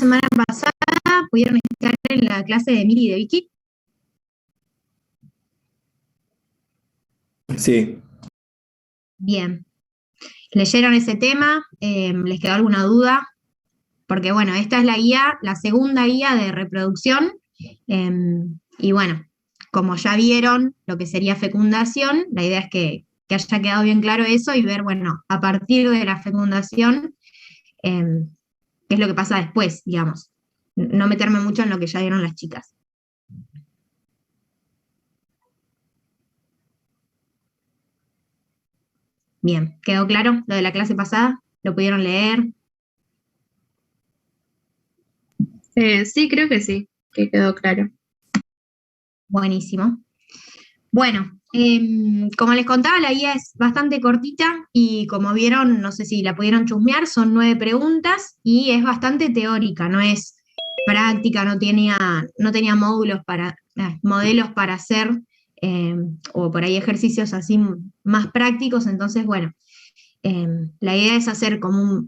semana pasada pudieron estar en la clase de Mili y de Vicky. Sí. Bien. ¿Leyeron ese tema? ¿Les quedó alguna duda? Porque bueno, esta es la guía, la segunda guía de reproducción. Y bueno, como ya vieron lo que sería fecundación, la idea es que haya quedado bien claro eso y ver, bueno, a partir de la fecundación, qué es lo que pasa después, digamos. No meterme mucho en lo que ya vieron las chicas. Bien, ¿quedó claro lo de la clase pasada? ¿Lo pudieron leer? Sí, creo que sí, que quedó claro. Buenísimo. Bueno, como les contaba, la guía es bastante cortita y como vieron, no sé si la pudieron chusmear, son 9 preguntas y es bastante teórica, no es práctica, no tenía modelos para hacer o por ahí ejercicios así más prácticos, entonces bueno, la idea es hacer como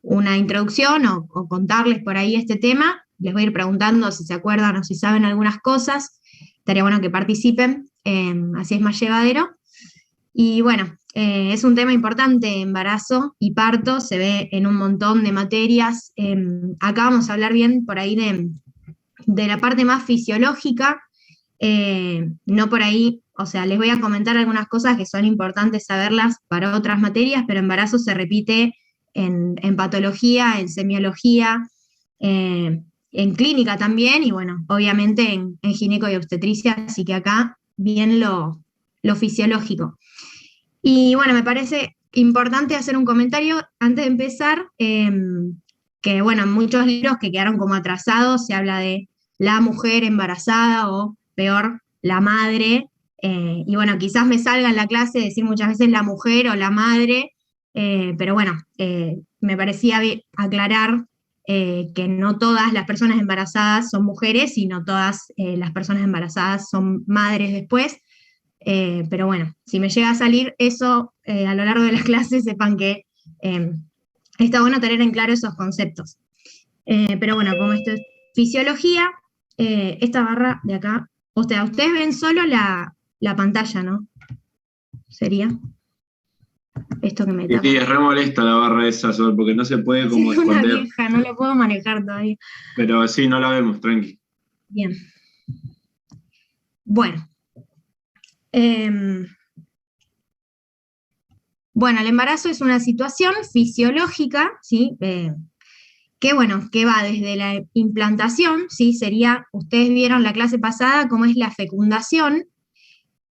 una introducción o contarles por ahí este tema, les voy a ir preguntando si se acuerdan o si saben algunas cosas, estaría bueno que participen, así es más llevadero. Y bueno, es un tema importante, embarazo y parto, se ve en un montón de materias. Acá vamos a hablar bien por ahí de la parte más fisiológica, no por ahí, o sea, les voy a comentar algunas cosas que son importantes saberlas para otras materias, pero embarazo se repite en patología, en semiología, en clínica también, y bueno, obviamente en gineco y obstetricia, así que acá bien lo fisiológico. Y bueno, me parece importante hacer un comentario antes de empezar, que bueno, en muchos libros que quedaron como atrasados se habla de la mujer embarazada o peor, la madre, y bueno, quizás me salga en la clase decir muchas veces la mujer o la madre, pero bueno, me parecía aclarar que no todas las personas embarazadas son mujeres y no todas las personas embarazadas son madres después. Pero bueno, si me llega a salir eso a lo largo de las clases, sepan que está bueno tener en claro esos conceptos. Pero bueno, como esto es fisiología, esta barra de acá, o sea, ustedes ven solo la pantalla, ¿no? Sería esto que me tapa. Sí, es re molesta la barra esa, Sol, porque no se puede como Es una esconder. vieja, no lo puedo manejar todavía. Pero sí, no la vemos, tranqui. Bien. Bueno. Bueno, el embarazo es una situación fisiológica, ¿sí? Que bueno, que va desde la implantación, ¿sí? Sería, ustedes vieron la clase pasada cómo es la fecundación,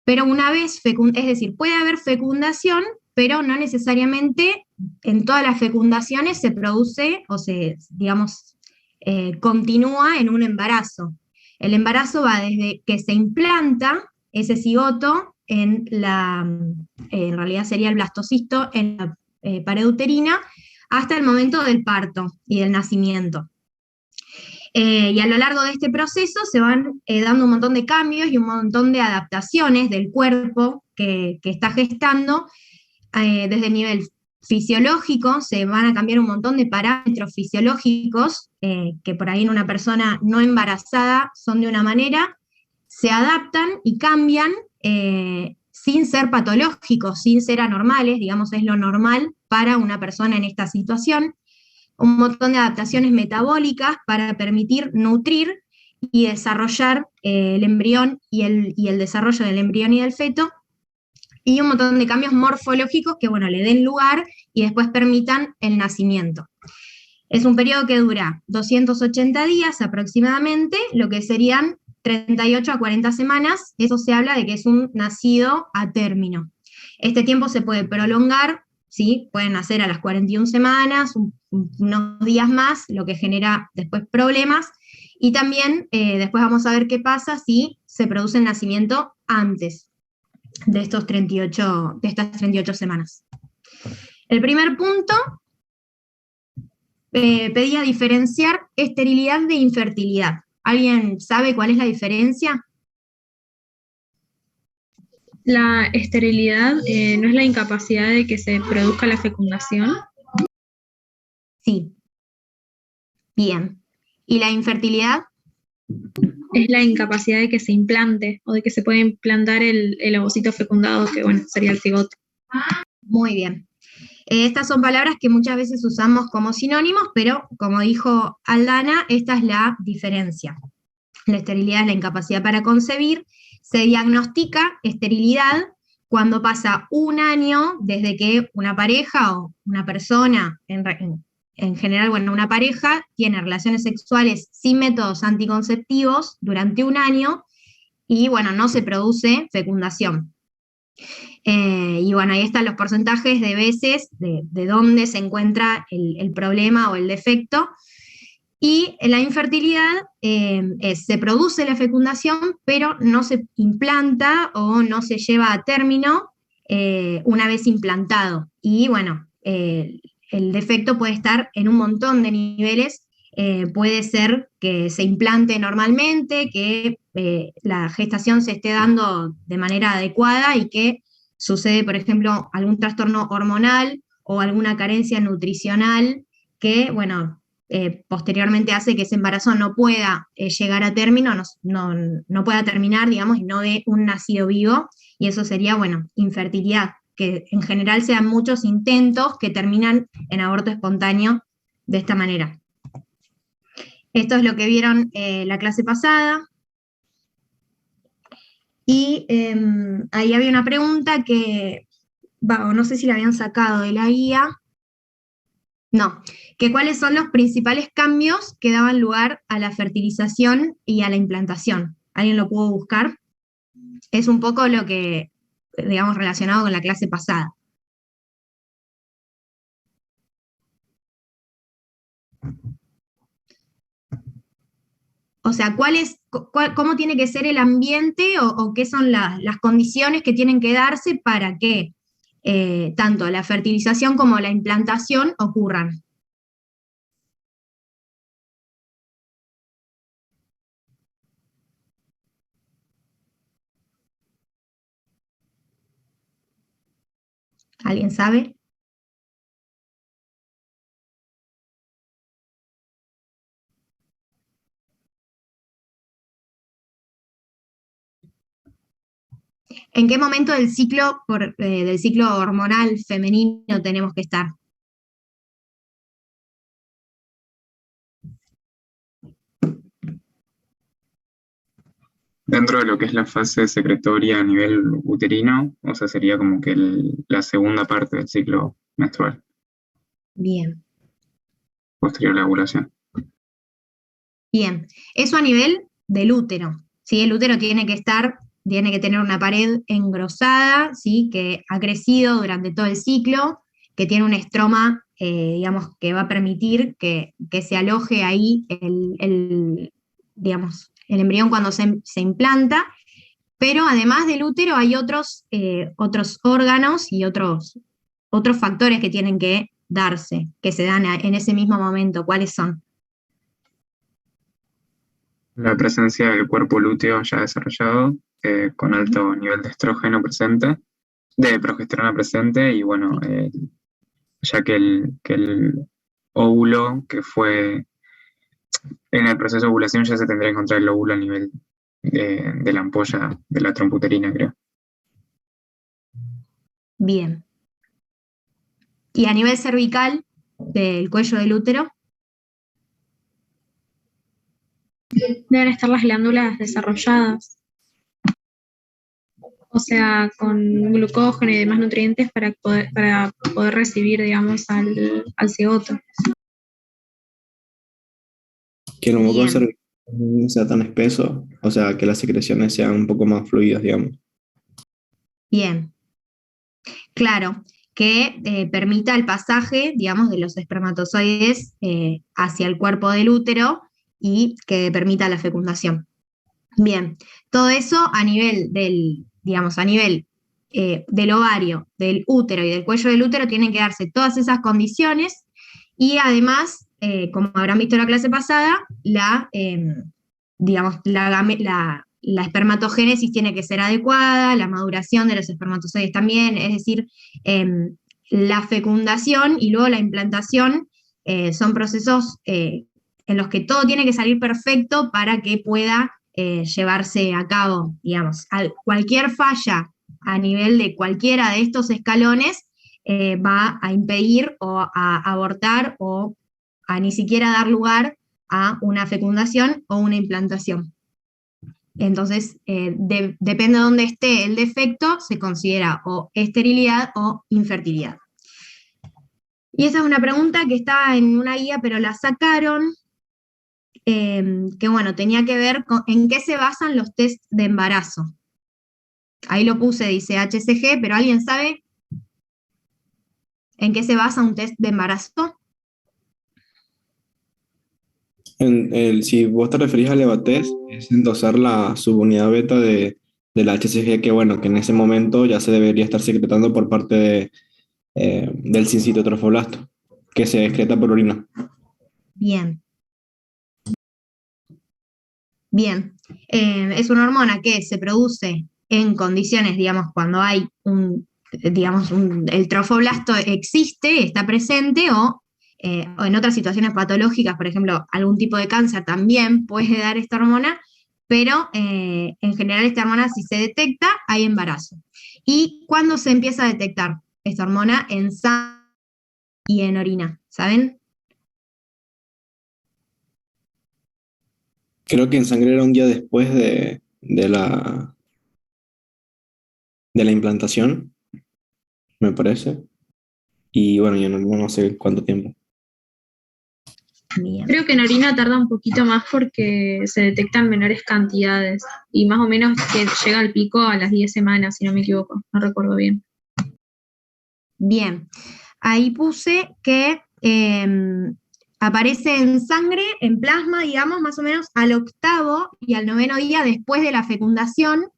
pero una vez, es decir, puede haber fecundación, pero no necesariamente en todas las fecundaciones se produce o se, digamos, continúa en un embarazo. El embarazo va desde que se implanta ese cigoto en realidad sería el blastocisto, en la pared uterina, hasta el momento del parto y del nacimiento. Y a lo largo de este proceso se van dando un montón de cambios y un montón de adaptaciones del cuerpo que está gestando. Desde el nivel fisiológico se van a cambiar un montón de parámetros fisiológicos que por ahí en una persona no embarazada son de una manera, se adaptan y cambian sin ser patológicos, sin ser anormales, digamos, es lo normal para una persona en esta situación. Un montón de adaptaciones metabólicas para permitir nutrir y desarrollar el embrión y el desarrollo del embrión y del feto, y un montón de cambios morfológicos que, bueno, le den lugar y después permitan el nacimiento. Es un periodo que dura 280 días aproximadamente, lo que serían 38 a 40 semanas, eso se habla de que es un nacido a término. Este tiempo se puede prolongar, ¿sí? Pueden nacer a las 41 semanas, unos días más, lo que genera después problemas, y también después vamos a ver qué pasa si se produce el nacimiento antes de estas 38 semanas. El primer punto pedía diferenciar esterilidad de infertilidad. ¿Alguien sabe cuál es la diferencia? La esterilidad no es la incapacidad de que se produzca la fecundación. Sí. Bien. ¿Y la infertilidad? Es la incapacidad de que se implante o de que se pueda implantar el ovocito fecundado, que bueno, sería el cigoto. Muy bien. Estas son palabras que muchas veces usamos como sinónimos, pero como dijo Aldana, esta es la diferencia. La esterilidad es la incapacidad para concebir. Se diagnostica esterilidad cuando pasa un año desde que una pareja o una persona, en general, bueno, una pareja tiene relaciones sexuales sin métodos anticonceptivos durante un año y, bueno, no se produce fecundación. Y bueno, ahí están los porcentajes de veces de dónde se encuentra el problema o el defecto. Y la infertilidad se produce la fecundación, pero no se implanta o no se lleva a término una vez implantado. Y bueno, el defecto puede estar en un montón de niveles. Puede ser que se implante normalmente, que la gestación se esté dando de manera adecuada y que sucede, por ejemplo, algún trastorno hormonal o alguna carencia nutricional que, bueno, posteriormente hace que ese embarazo no pueda llegar a término, no pueda terminar, digamos, y no dé un nacido vivo, y eso sería, bueno, infertilidad, que en general se dan muchos intentos que terminan en aborto espontáneo de esta manera. Esto es lo que vieron la clase pasada. Y ahí había una pregunta que, no sé si la habían sacado de la guía. No, que cuáles son los principales cambios que daban lugar a la fertilización y a la implantación. ¿Alguien lo pudo buscar? Es un poco lo que, digamos, relacionado con la clase pasada. O sea, ¿cómo tiene que ser el ambiente o qué son las condiciones que tienen que darse para que tanto la fertilización como la implantación ocurran? ¿Alguien sabe? ¿En qué momento del ciclo hormonal femenino tenemos que estar? Dentro de lo que es la fase secretoria a nivel uterino, o sea, sería como que la segunda parte del ciclo menstrual, Bien, posterior a la ovulación. bien. Eso a nivel del útero, ¿sí? El útero tiene que tener una pared engrosada, ¿sí? Que ha crecido durante todo el ciclo, que tiene un estroma, digamos, que va a permitir que se aloje ahí digamos, el embrión cuando se implanta, pero además del útero hay otros órganos y otros factores que tienen que darse, que se dan en ese mismo momento. ¿Cuáles son? La presencia del cuerpo lúteo ya desarrollado, con alto nivel de estrógeno presente, de progesterona presente, y bueno, ya que el óvulo que fue en el proceso de ovulación ya se tendría que encontrar el óvulo a nivel de la ampolla de la trompa uterina, creo. Bien. Y a nivel cervical, del cuello del útero, Deben estar las glándulas desarrolladas, o sea, con glucógeno y demás nutrientes para poder recibir, digamos, al cigoto. Que el moco bien, cervical no sea tan espeso, o sea, que las secreciones sean un poco más fluidas, digamos. bien. Claro, que permita el pasaje, digamos, de los espermatozoides hacia el cuerpo del útero y que permita la fecundación. Bien, todo eso a nivel digamos, a nivel del ovario, del útero y del cuello del útero tienen que darse todas esas condiciones y además, como habrán visto en la clase pasada, digamos, la espermatogénesis tiene que ser adecuada, la maduración de los espermatozoides también, es decir, la fecundación y luego la implantación son procesos en los que todo tiene que salir perfecto para que pueda llevarse a cabo, digamos. Cualquier falla a nivel de cualquiera de estos escalones va a impedir o a abortar o a ni siquiera dar lugar a una fecundación o una implantación. Entonces, depende de dónde esté el defecto, se considera o esterilidad o infertilidad. Y esa es una pregunta que está en una guía, pero la sacaron, que bueno, tenía que ver con en qué se basan los test de embarazo. Ahí lo puse, dice HCG, pero ¿alguien sabe en qué se basa un test de embarazo? Si vos te referís al EVA-test, es endosar la subunidad beta de la HCG, que bueno, que en ese momento ya se debería estar secretando por parte del sincito trofoblasto, que se excreta por orina. Bien. Bien. Es una hormona que se produce en condiciones, digamos, cuando hay el trofoblasto existe, está presente, o en otras situaciones patológicas, por ejemplo, algún tipo de cáncer también puede dar esta hormona, pero en general esta hormona, si se detecta, hay embarazo. ¿Y cuándo se empieza a detectar esta hormona? En sangre y en orina, ¿saben? Creo que en sangre era un día después de la implantación, me parece. Y bueno, yo no sé cuánto tiempo. Bien. Creo que en orina tarda un poquito más porque se detectan menores cantidades y más o menos que llega al pico a las 10 semanas, si no me equivoco, no recuerdo bien. Bien, ahí puse que aparece en sangre, en plasma, digamos, más o menos al 8º y al 9º día después de la fecundación,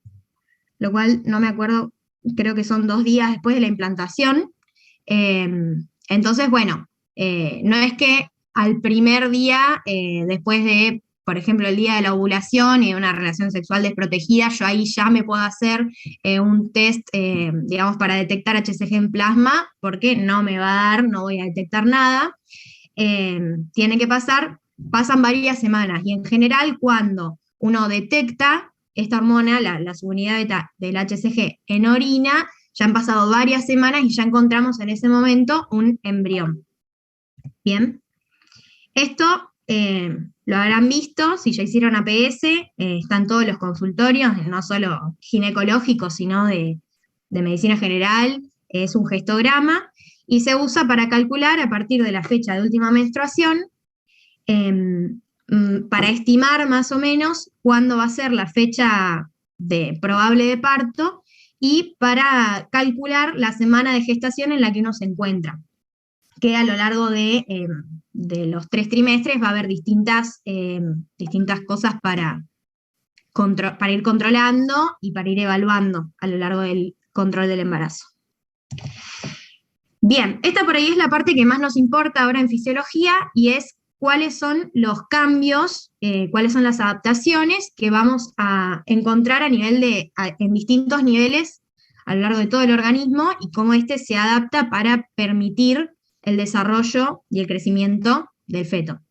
lo cual no me acuerdo, creo que son 2 días después de la implantación. Entonces, bueno, no es que al primer día, después de, por ejemplo, el día de la ovulación y una relación sexual desprotegida, yo ahí ya me puedo hacer un test, digamos, para detectar HCG en plasma, porque no me va a dar, no voy a detectar nada. Tiene que pasan varias semanas, y en general cuando uno detecta esta hormona, la subunidad beta del HCG en orina, ya han pasado varias semanas y ya encontramos en ese momento un embrión. Bien. Esto lo habrán visto, si ya hicieron APS, están todos los consultorios, no solo ginecológicos, sino de medicina general, es un gestograma, y se usa para calcular a partir de la fecha de última menstruación, para estimar más o menos cuándo va a ser la fecha probable de parto, y para calcular la semana de gestación en la que uno se encuentra, que a lo largo de los 3 trimestres va a haber distintas cosas para ir controlando y para ir evaluando a lo largo del control del embarazo. Bien, esta por ahí es la parte que más nos importa ahora en fisiología, y es cuáles son los cambios, cuáles son las adaptaciones que vamos a encontrar en distintos niveles a lo largo de todo el organismo, y cómo este se adapta para permitir el desarrollo y el crecimiento del feto.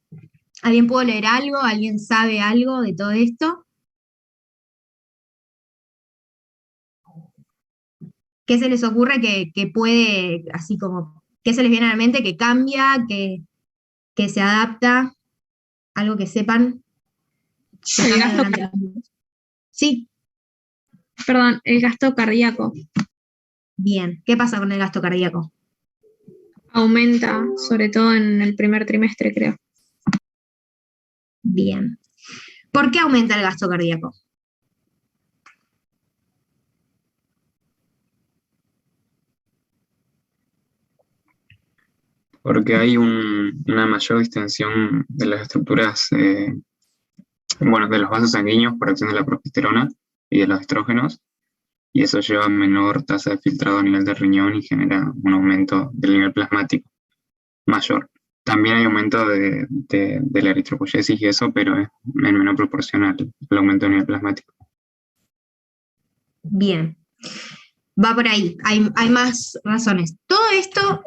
¿Alguien puede leer algo? ¿Alguien sabe algo de todo esto? ¿Qué se les ocurre que puede, así como, qué se les viene a la mente, que cambia, que se adapta? ¿Algo que sepan? Que El cambia gasto, durante los minutos. Sí, perdón, el gasto cardíaco bien. ¿Qué pasa con el gasto cardíaco? aumenta, sobre todo en el primer trimestre, creo. Bien. ¿Por qué aumenta el gasto cardíaco? Porque hay una mayor distensión de las estructuras, bueno, de los vasos sanguíneos por acción de la progesterona y de los estrógenos, y eso lleva a menor tasa de filtrado a nivel del riñón y genera un aumento del nivel plasmático mayor. También hay aumento de la eritropoyesis y eso, pero es en menor proporción al aumento del nivel plasmático. Bien. Va por ahí, hay más razones. Todo esto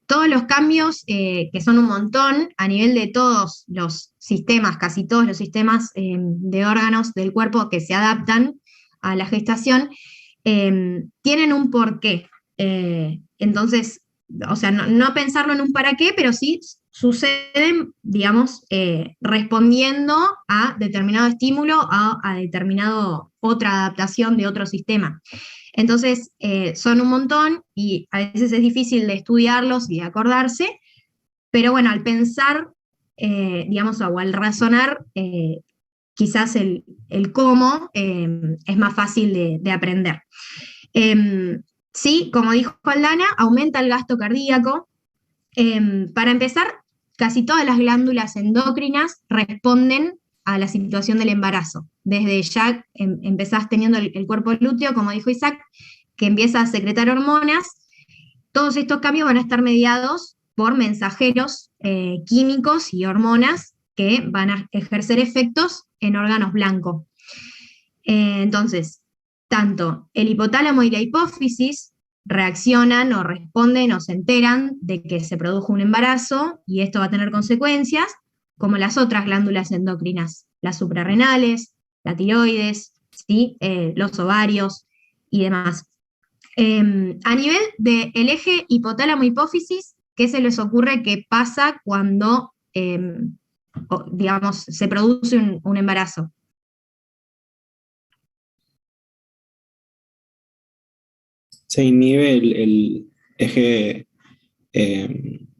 todos los cambios, que son un montón, a nivel de todos los sistemas, casi todos los sistemas de órganos del cuerpo que se adaptan a la gestación, tienen un porqué. Entonces, o sea, no pensarlo en un para qué, pero sí suceden, digamos, respondiendo a determinado estímulo, a determinado otra adaptación de otro sistema. Entonces, son un montón y a veces es difícil de estudiarlos y de acordarse, pero bueno, al pensar, digamos, o al razonar, quizás el cómo es más fácil de aprender. Sí, como dijo Aldana, aumenta el gasto cardíaco. Para empezar, casi todas las glándulas endocrinas responden a la situación del embarazo. Desde ya empezás teniendo el cuerpo lúteo, como dijo Isaac, que empieza a secretar hormonas. Todos estos cambios van a estar mediados por mensajeros químicos y hormonas que van a ejercer efectos en órganos blancos. Entonces, tanto el hipotálamo y la hipófisis reaccionan o responden o se enteran de que se produjo un embarazo y esto va a tener consecuencias, como las otras glándulas endocrinas, las suprarrenales, la tiroides, ¿sí? Los ovarios y demás. A nivel del eje hipotálamo-hipófisis, ¿qué se les ocurre que pasa cuando, digamos, se produce un embarazo? Se inhibe el eje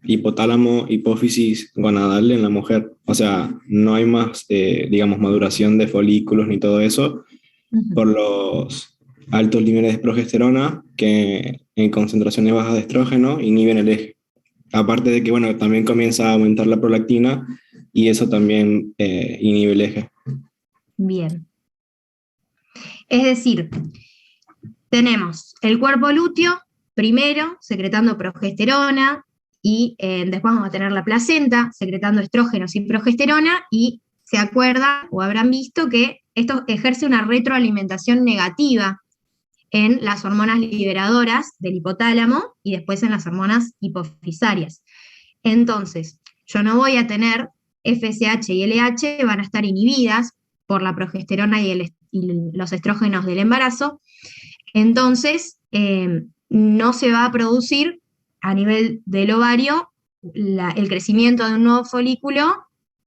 hipotálamo, hipófisis gonadal en la mujer. O sea, no hay más, digamos, maduración de folículos ni todo eso por los altos niveles de progesterona que en concentraciones bajas de estrógeno inhiben el eje. Aparte de que, bueno, también comienza a aumentar la prolactina y eso también inhibe el eje. Bien. Es decir, tenemos el cuerpo lúteo, primero, secretando progesterona, y después vamos a tener la placenta, secretando estrógenos y progesterona, y se acuerdan o habrán visto que esto ejerce una retroalimentación negativa en las hormonas liberadoras del hipotálamo y después en las hormonas hipofisarias. Entonces, yo no voy a tener FSH y LH, van a estar inhibidas por la progesterona y los estrógenos del embarazo. Entonces, no se va a producir a nivel del ovario el crecimiento de un nuevo folículo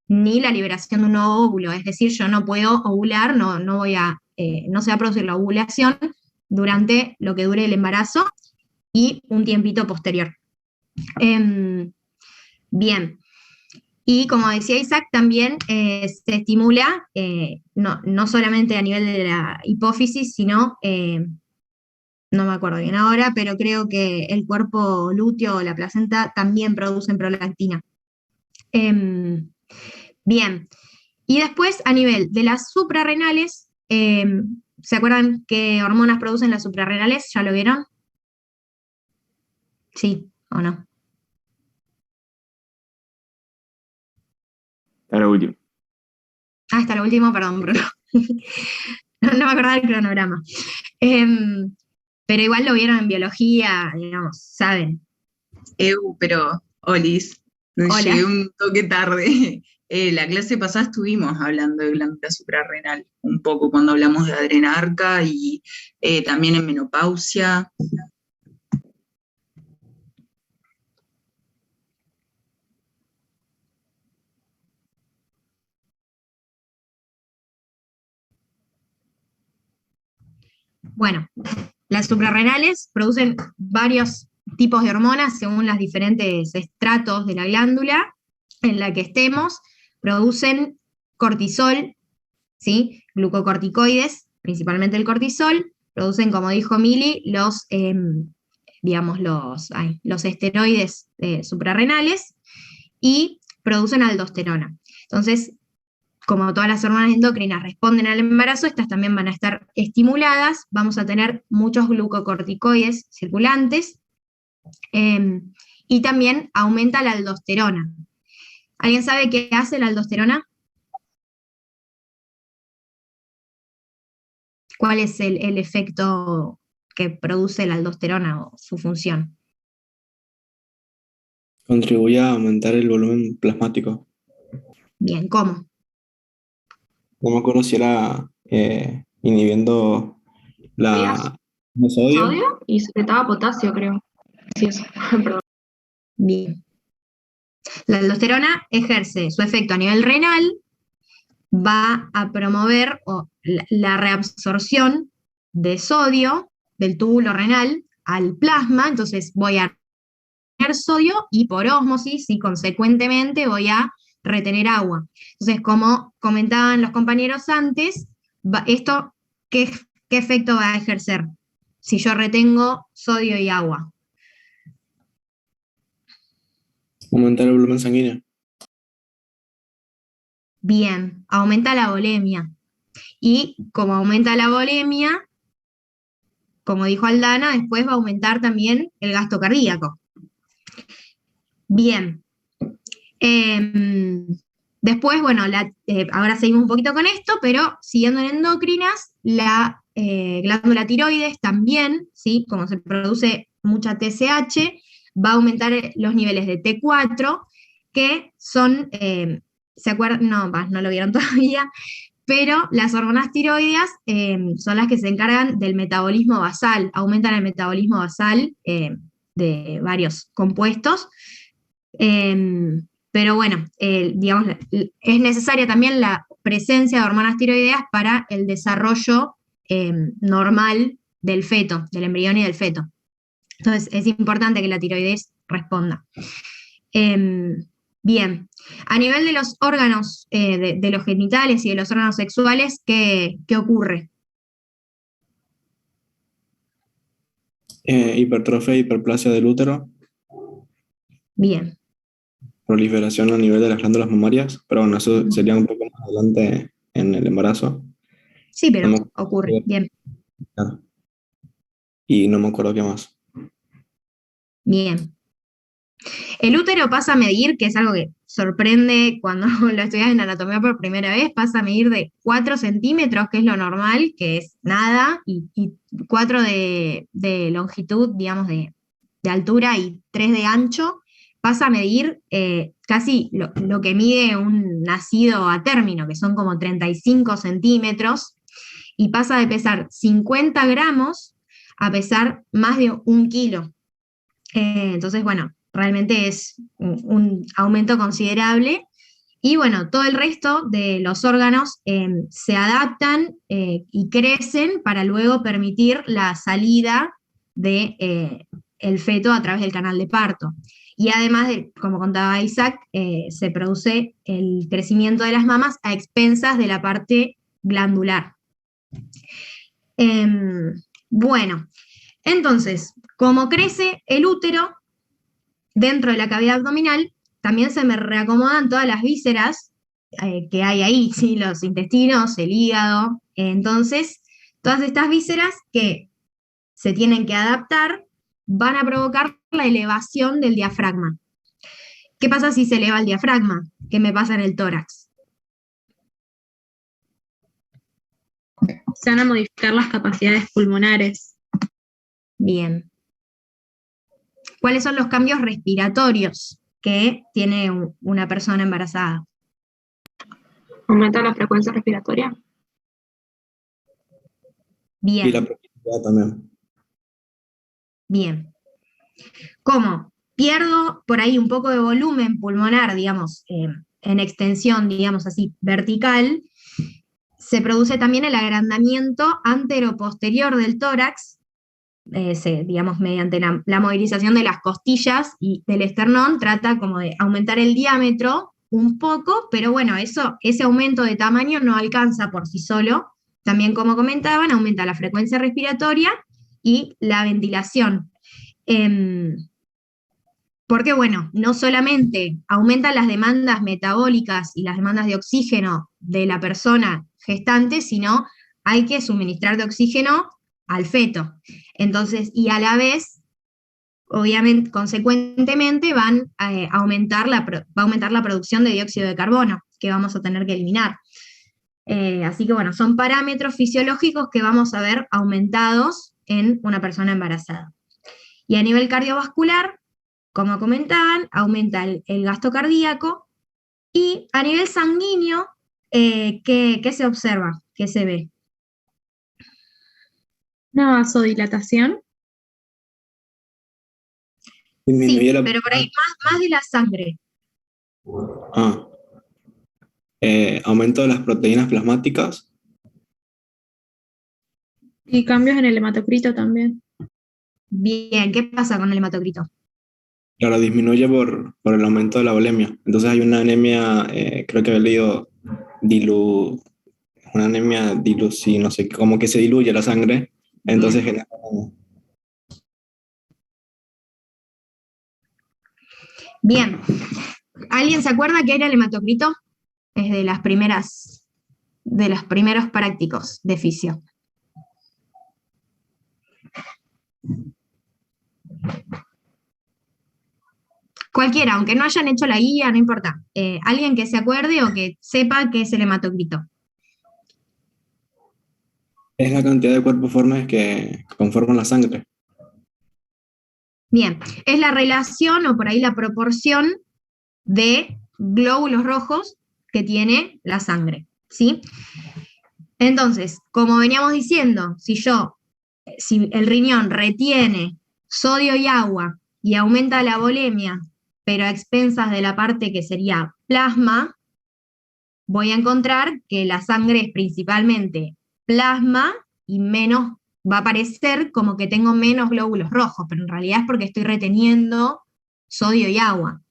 ni la liberación de un nuevo óvulo. Es decir, yo no puedo ovular, no se va a producir la ovulación durante lo que dure el embarazo y un tiempito posterior. Bien. Y como decía Isaac, también se estimula, no solamente a nivel de la hipófisis, sino no me acuerdo bien ahora, pero creo que el cuerpo lúteo o la placenta también producen prolactina. Bien, y después a nivel de las suprarrenales, ¿se acuerdan qué hormonas producen las suprarrenales? ¿Ya lo vieron? ¿Sí o no? Hasta la última. Hasta lo último, perdón, Bruno. No me acordaba del cronograma. Pero igual lo vieron en biología, digamos, saben. Pero, Olis, Hola. llegué un toque tarde. La clase pasada estuvimos hablando de glándula suprarrenal, un poco cuando hablamos de adrenarca y también en menopausia. Bueno, las suprarrenales producen varios tipos de hormonas según los diferentes estratos de la glándula en la que estemos. Producen cortisol, ¿sí? Glucocorticoides, principalmente el cortisol. Producen, como dijo Mili, digamos, los esteroides suprarrenales y producen aldosterona. Entonces, como todas las hormonas endocrinas responden al embarazo, estas también van a estar estimuladas, vamos a tener muchos glucocorticoides circulantes y también aumenta la aldosterona. ¿Alguien sabe qué hace la aldosterona? ¿Cuál es el efecto que produce la aldosterona o su función? Contribuye a aumentar el volumen plasmático. Bien, ¿cómo? No me acuerdo si era inhibiendo el sodio. Sodio y secretaba potasio, creo. Sí, eso. Perdón. Bien. La aldosterona ejerce su efecto a nivel renal, va a promover la reabsorción de sodio del túbulo renal al plasma, entonces voy a retener sodio y por ósmosis y consecuentemente voy a retener agua. Entonces, como comentaban los compañeros antes, esto, ¿qué efecto va a ejercer si yo retengo sodio y agua? Aumentar el volumen sanguíneo. Bien, aumenta la volemia. Y como aumenta la volemia, como dijo Aldana, después va a aumentar también el gasto cardíaco. Bien. Después, bueno, ahora seguimos un poquito con esto, pero siguiendo en endocrinas, la glándula tiroides también, ¿sí? Como se produce mucha TSH, va a aumentar los niveles de T4, que son, ¿se acuerdan? No lo vieron todavía, pero las hormonas tiroideas son las que se encargan del metabolismo basal, aumentan el metabolismo basal de varios compuestos. Pero bueno, digamos, es necesaria también la presencia de hormonas tiroideas para el desarrollo normal del feto, del embrión y del feto. Entonces es importante que la tiroides responda. Bien, a nivel de los órganos, de los genitales y de los órganos sexuales, ¿qué ocurre? Hipertrofia e hiperplasia del útero. Bien. Proliferación a nivel de las glándulas mamarias, pero bueno, eso sería un poco más adelante en el embarazo. Sí, pero No ocurre, bien. Y no me acuerdo qué más. Bien. El útero pasa a medir, que es algo que sorprende cuando lo estudias en anatomía por primera vez, pasa a medir de 4 centímetros, que es lo normal, que es nada, y 4 de longitud, digamos, de altura y 3 de ancho, pasa a medir casi lo que mide un nacido a término, que son como 35 centímetros, y pasa de pesar 50 gramos a pesar más de 1 kilo. Entonces, bueno, realmente es un aumento considerable. Y bueno, todo el resto de los órganos se adaptan y crecen para luego permitir la salida de el feto a través del canal de parto. Y además, como contaba Isaac, se produce el crecimiento de las mamas a expensas de la parte glandular. Bueno, entonces, como crece el útero, dentro de la cavidad abdominal, también se me reacomodan todas las vísceras que hay ahí, ¿sí? Los intestinos, el hígado. Entonces, todas estas vísceras que se tienen que adaptar van a provocar la elevación del diafragma. ¿Qué pasa si se eleva el diafragma? ¿Qué me pasa en el tórax? Se van a modificar las capacidades pulmonares. Bien. ¿Cuáles son los cambios respiratorios que tiene una persona embarazada? Aumenta la frecuencia respiratoria. Bien. Y la profundidad también. Bien. ¿Cómo? Pierdo por ahí un poco de volumen pulmonar, digamos, en extensión, digamos así, vertical. Se produce también el agrandamiento antero-posterior del tórax, digamos, mediante la movilización de las costillas y del esternón, trata como de aumentar el diámetro un poco, pero bueno, ese aumento de tamaño no alcanza por sí solo. También, como comentaban, aumenta la frecuencia respiratoria y la ventilación. Porque, bueno, no solamente aumentan las demandas metabólicas y las demandas de oxígeno de la persona gestante, sino hay que suministrar de oxígeno al feto. Entonces, y a la vez, obviamente, consecuentemente, va a aumentar la producción de dióxido de carbono, que vamos a tener que eliminar. Así que, bueno, son parámetros fisiológicos que vamos a ver aumentados en una persona embarazada. Y a nivel cardiovascular, como comentaban, aumenta el gasto cardíaco y a nivel sanguíneo, ¿qué se observa? ¿Qué se ve? Una vasodilatación. Sí, Disminuye la... pero por ahí más de la sangre. Ah, aumento de las proteínas plasmáticas. Y cambios en el hematocrito también. Bien, ¿qué pasa con el hematocrito? Claro, disminuye por el aumento de la volemia. Entonces hay una anemia, creo que había leído, una anemia sí, no sé, como que se diluye la sangre. Entonces Bien. genera... Bien. ¿Alguien se acuerda qué era el hematocrito? Es de los primeros prácticos de fisio. Cualquiera, aunque no hayan hecho la guía, no importa. Alguien que se acuerde o que sepa qué es el hematocrito. Es la cantidad de cuerpos formes que conforman la sangre. Bien, es la relación o por ahí la proporción de glóbulos rojos que tiene la sangre, ¿sí? Entonces, como veníamos diciendo, si el riñón retiene sodio y agua y aumenta la volemia, pero a expensas de la parte que sería plasma, voy a encontrar que la sangre es principalmente plasma y menos, va a parecer como que tengo menos glóbulos rojos, pero en realidad es porque estoy reteniendo sodio y agua.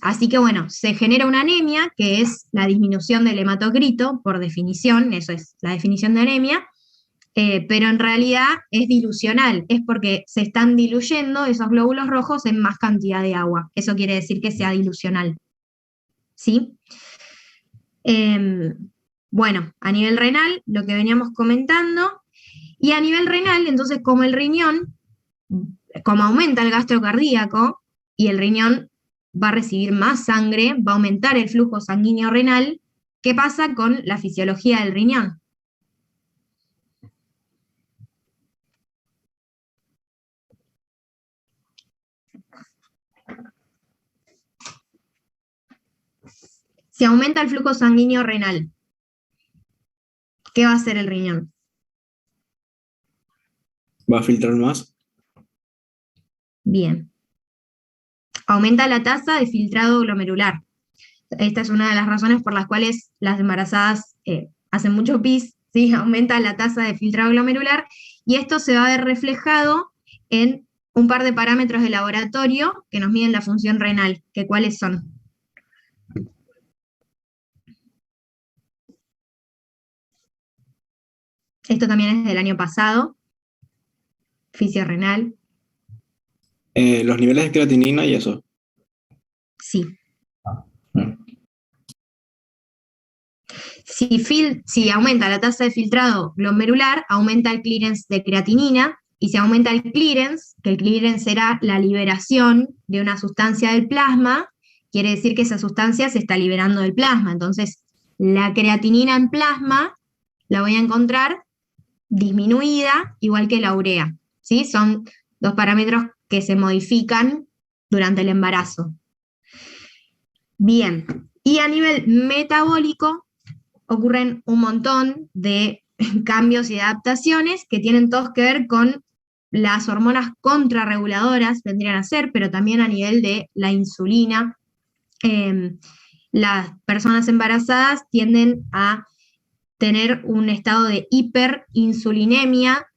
Así que bueno, se genera una anemia, que es la disminución del hematocrito, por definición, eso es la definición de anemia, pero en realidad es dilucional, es porque se están diluyendo esos glóbulos rojos en más cantidad de agua. Eso quiere decir que sea dilucional. ¿Sí? Bueno, a nivel renal, lo que veníamos comentando, y a nivel renal, entonces como el riñón, como aumenta el gasto cardíaco y el riñón va a recibir más sangre, va a aumentar el flujo sanguíneo renal, ¿qué pasa con la fisiología del riñón? Si aumenta el flujo sanguíneo renal, ¿qué va a hacer el riñón? ¿Va a filtrar más? Bien. Aumenta la tasa de filtrado glomerular. Esta es una de las razones por las cuales las embarazadas hacen mucho pis, ¿sí? Aumenta la tasa de filtrado glomerular y esto se va a ver reflejado en un par de parámetros de laboratorio que nos miden la función renal, que ¿cuáles son? Esto también es del año pasado, fisio renal. Los niveles de creatinina y eso. Sí. Si aumenta la tasa de filtrado glomerular, aumenta el clearance de creatinina, y si aumenta el clearance, que el clearance será la liberación de una sustancia del plasma, quiere decir que esa sustancia se está liberando del plasma. Entonces, la creatinina en plasma la voy a encontrar disminuida, igual que la urea, ¿sí? Son dos parámetros que se modifican durante el embarazo. Bien, y a nivel metabólico ocurren un montón de cambios y de adaptaciones que tienen todos que ver con las hormonas contrarreguladoras, vendrían a ser, pero también a nivel de la insulina. Las personas embarazadas tienden a tener un estado de hiperinsulinemia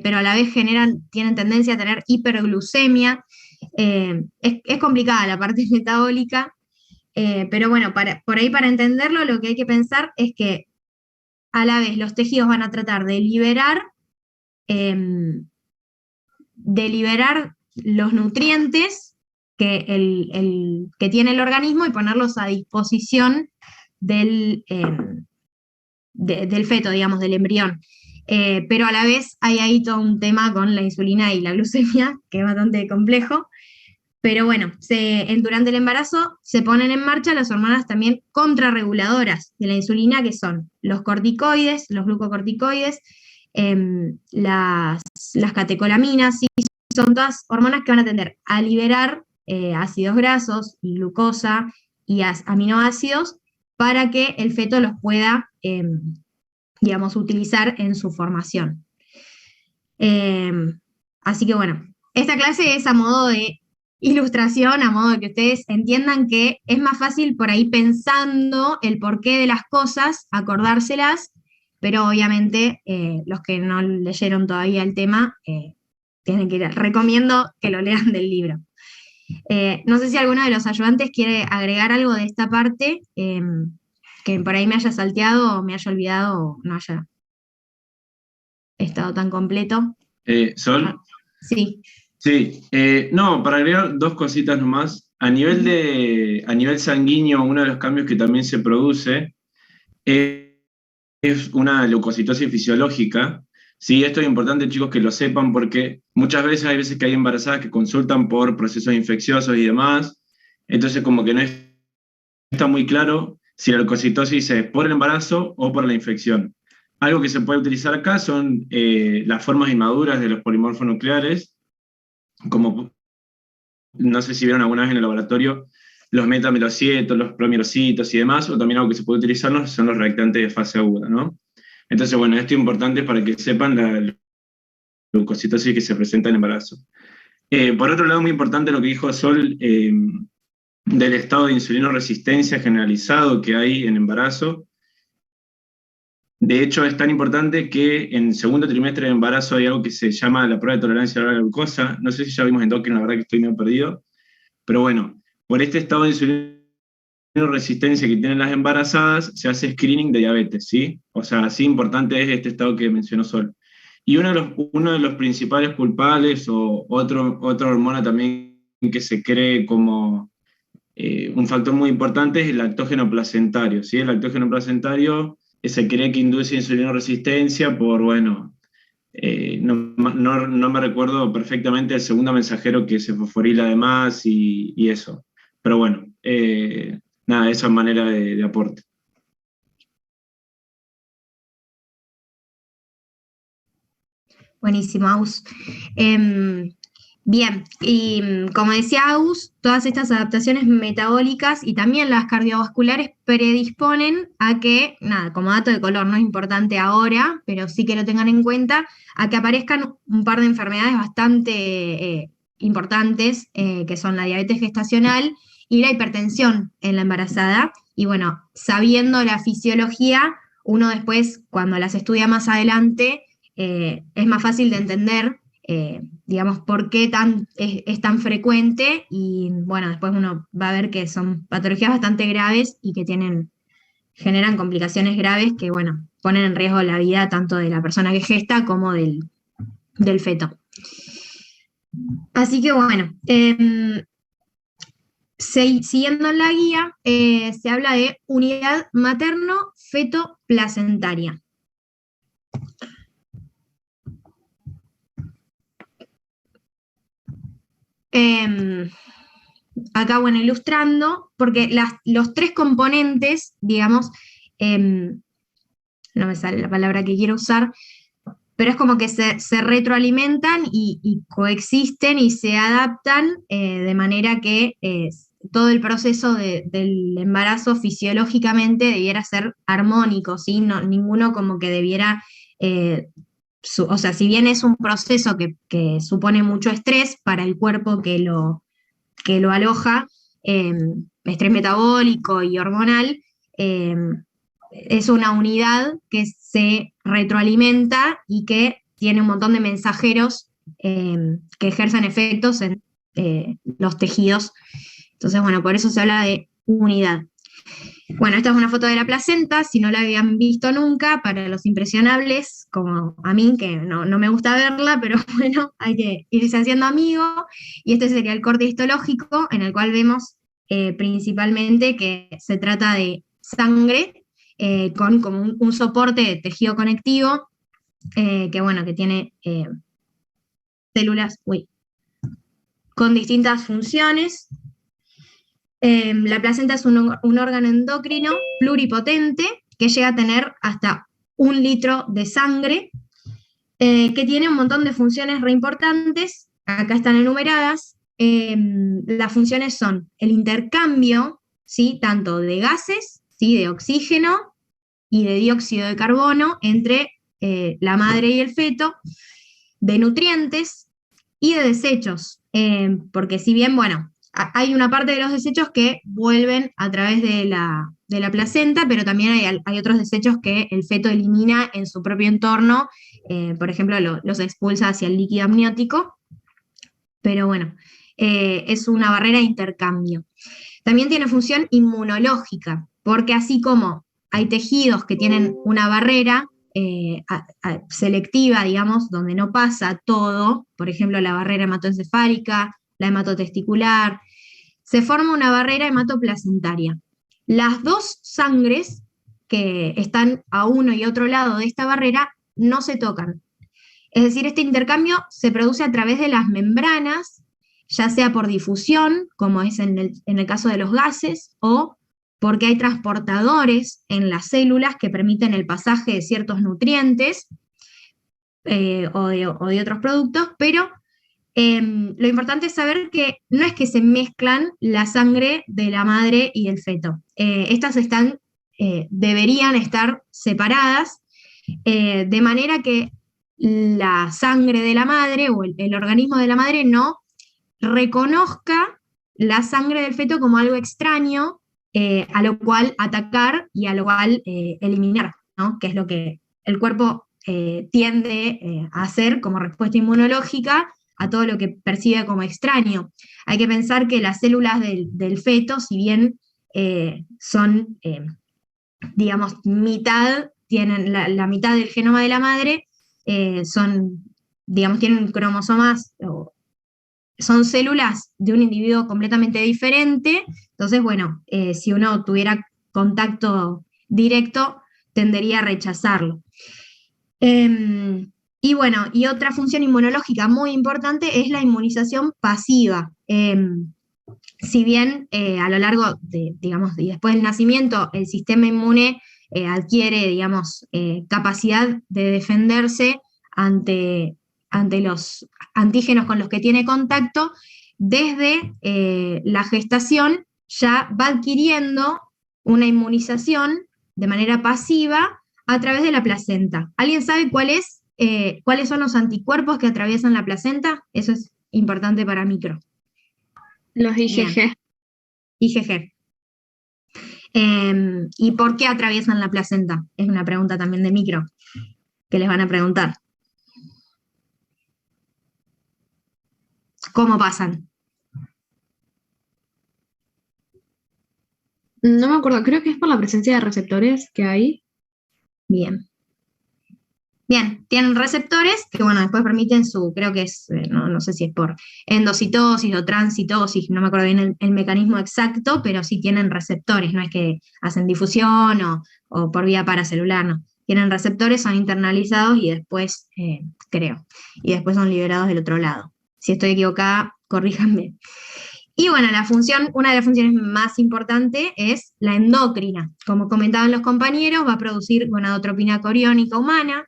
pero a la vez tienen tendencia a tener hiperglucemia. Es complicada la parte metabólica, pero bueno, por ahí para entenderlo lo que hay que pensar es que a la vez los tejidos van a tratar de liberar los nutrientes que tiene el organismo y ponerlos a disposición del feto, digamos, del embrión. Pero a la vez hay ahí todo un tema con la insulina y la glucemia, que es bastante complejo. Pero bueno, durante el embarazo se ponen en marcha las hormonas también contrarreguladoras de la insulina, que son los corticoides, los glucocorticoides, las catecolaminas, ¿sí? son todas hormonas que van a tender a liberar ácidos grasos y glucosa y aminoácidos para que el feto los pueda, digamos, utilizar en su formación. Así que bueno, esta clase es a modo de ilustración, a modo de que ustedes entiendan que es más fácil por ahí pensando el porqué de las cosas, acordárselas, pero obviamente los que no leyeron todavía el tema, tienen que ir, recomiendo que lo lean del libro. No sé si alguno de los ayudantes quiere agregar algo de esta parte, que por ahí me haya salteado o me haya olvidado o no haya estado tan completo. ¿Sol? Sí. Sí, no, para agregar dos cositas nomás. A nivel sanguíneo, uno de los cambios que también se produce es una leucocitosis fisiológica. Sí, esto es importante, chicos, que lo sepan, porque muchas veces hay veces que hay embarazadas que consultan por procesos infecciosos y demás, entonces como que no está muy claro si la leucocitosis es por el embarazo o por la infección. Algo que se puede utilizar acá son las formas inmaduras de los polimorfos nucleares, como no sé si vieron alguna vez en el laboratorio los metamelocitos, los promielocitos y demás, o también algo que se puede utilizar son los reactantes de fase aguda, ¿no? Entonces, bueno, esto es importante para que sepan la leucocitosis que se presenta en el embarazo. Por otro lado, muy importante lo que dijo Sol del estado de insulinoresistencia generalizado que hay en embarazo. De hecho, es tan importante que en segundo trimestre de embarazo hay algo que se llama la prueba de tolerancia a la glucosa. No sé si ya vimos en Endocrino, la verdad que estoy medio perdido. Pero bueno, por este estado de insulinoresistencia que tienen las embarazadas, se hace screening de diabetes, ¿sí? O sea, así importante es este estado que mencionó Sol. Y uno de los principales culpables, o otra hormona también que se cree como un factor muy importante, es el lactógeno placentario, ¿sí? El lactógeno placentario se cree que induce insulinoresistencia por, bueno, no me recuerdo perfectamente el segundo mensajero que se fosforila además y eso. Pero bueno, nada, esa manera de aporte. Buenísimo, Aus. Bien, y como decía Aus, todas estas adaptaciones metabólicas y también las cardiovasculares predisponen a que, nada, como dato de color, no es importante ahora, pero sí que lo tengan en cuenta, a que aparezcan un par de enfermedades bastante importantes, que son la diabetes gestacional y la hipertensión en la embarazada. Y bueno, sabiendo la fisiología, uno después, cuando las estudia más adelante, es más fácil de entender, digamos, por qué es tan frecuente, y bueno, después uno va a ver que son patologías bastante graves y que generan complicaciones graves que, bueno, ponen en riesgo la vida tanto de la persona que gesta como del feto. Así que bueno, siguiendo la guía, se habla de unidad materno-feto-placentaria. Acá, bueno, ilustrando, porque los tres componentes, digamos, no me sale la palabra que quiero usar, pero es como que se retroalimentan y coexisten y se adaptan, de manera que todo el proceso del embarazo fisiológicamente debiera ser armónico, ¿sí? No, ninguno como que debiera... o sea, si bien es un proceso que supone mucho estrés para el cuerpo que lo aloja, estrés metabólico y hormonal, es una unidad que se retroalimenta y que tiene un montón de mensajeros que ejercen efectos en los tejidos. Entonces, bueno, por eso se habla de unidad. Bueno, esta es una foto de la placenta, si no la habían visto nunca, para los impresionables, como a mí, que no me gusta verla, pero bueno, hay que irse haciendo amigo. Y este sería el corte histológico, en el cual vemos principalmente que se trata de sangre con como un soporte de tejido conectivo, que bueno, que tiene células con distintas funciones. La placenta es un órgano endocrino pluripotente que llega a tener hasta 1 litro de sangre, que tiene un montón de funciones re importantes, acá están enumeradas. Las funciones son el intercambio, ¿sí? Tanto de gases, ¿sí? De oxígeno y de dióxido de carbono entre la madre y el feto, de nutrientes y de desechos, porque si bien, bueno, hay una parte de los desechos que vuelven a través de la placenta, pero también hay otros desechos que el feto elimina en su propio entorno, por ejemplo, los expulsa hacia el líquido amniótico, pero bueno, es una barrera de intercambio. También tiene función inmunológica, porque así como hay tejidos que tienen una barrera selectiva, digamos, donde no pasa todo, por ejemplo, la barrera hematoencefálica, la hematotesticular, se forma una barrera hematoplacentaria. Las dos sangres que están a uno y otro lado de esta barrera no se tocan. Es decir, este intercambio se produce a través de las membranas, ya sea por difusión, como es en el caso de los gases, o porque hay transportadores en las células que permiten el pasaje de ciertos nutrientes o de otros productos, pero lo importante es saber que no es que se mezclan la sangre de la madre y el feto. Estas deberían estar separadas, de manera que la sangre de la madre o el organismo de la madre no reconozca la sangre del feto como algo extraño, a lo cual atacar y a lo cual eliminar, ¿no? Que es lo que el cuerpo tiende a hacer como respuesta inmunológica a todo lo que percibe como extraño. Hay que pensar que las células del feto, si bien son, digamos, tienen la mitad del genoma de la madre, digamos, tienen cromosomas, son células de un individuo completamente diferente. Entonces, bueno, si uno tuviera contacto directo, tendería a rechazarlo. Y bueno, y otra función inmunológica muy importante es la inmunización pasiva. Si bien a lo largo digamos, y después del nacimiento, el sistema inmune adquiere, digamos, capacidad de defenderse ante los antígenos con los que tiene contacto, desde la gestación ya va adquiriendo una inmunización de manera pasiva a través de la placenta. ¿Alguien sabe cuáles son los anticuerpos que atraviesan la placenta? Eso es importante para micro. Los IgG. Bien. IgG. ¿Y por qué atraviesan la placenta? Es una pregunta también de micro, que les van a preguntar. ¿Cómo pasan? No me acuerdo, creo que es por la presencia de receptores que hay. Bien. Bien, tienen receptores que, bueno, después permiten creo que es, no sé si es por endocitosis o transitosis, no me acuerdo bien el mecanismo exacto, pero sí tienen receptores, no es que hacen difusión o por vía paracelular, no. Tienen receptores, son internalizados y después, creo, y después son liberados del otro lado. Si estoy equivocada, corríjanme. Y bueno, una de las funciones más importantes es la endocrina. Como comentaban los compañeros, va a producir gonadotropina coriónica humana,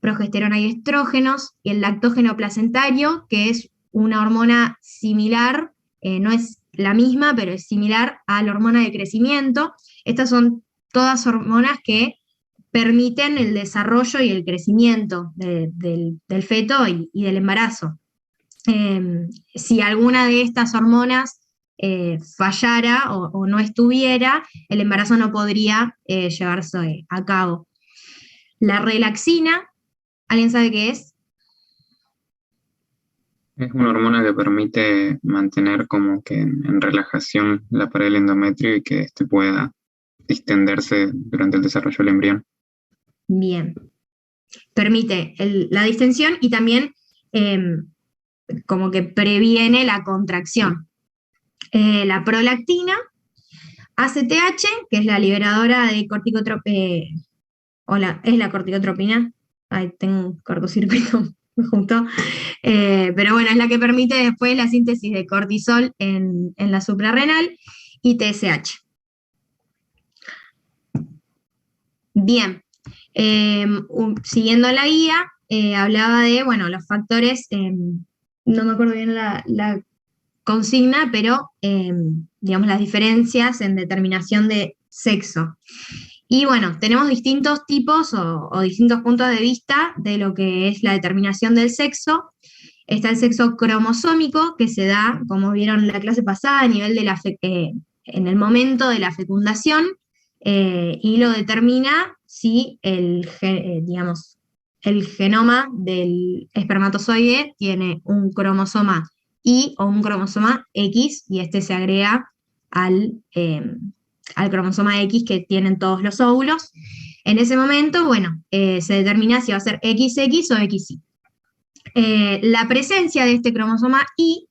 progesterona y estrógenos, y el lactógeno placentario, que es una hormona similar, no es la misma, pero es similar a la hormona de crecimiento. Estas son todas hormonas que permiten el desarrollo y el crecimiento del feto y del embarazo. Si alguna de estas hormonas fallara o no estuviera, el embarazo no podría llevarse a cabo. La relaxina, ¿alguien sabe qué es? Es una hormona que permite mantener como que en relajación la pared del endometrio y que éste pueda distenderse durante el desarrollo del embrión. Bien. Permite la distensión y también como que previene la contracción. La prolactina, ACTH, que es la liberadora de es la corticotropina. Ay, tengo un cortocircuito justo. Pero bueno, es la que permite después la síntesis de cortisol en la suprarrenal y TSH. Bien. Siguiendo la guía, hablaba de, bueno, los factores no me acuerdo bien la consigna, pero digamos las diferencias en determinación de sexo. Y bueno, tenemos distintos tipos o distintos puntos de vista de lo que es la determinación del sexo. Está el sexo cromosómico, que se da, como vieron en la clase pasada, a nivel de en el momento de la fecundación, y lo determina si digamos, el genoma del espermatozoide tiene un cromosoma Y o un cromosoma X, y este se agrega al cromosoma X que tienen todos los óvulos. En ese momento, bueno, se determina si va a ser XX o XY. La presencia de este cromosoma Y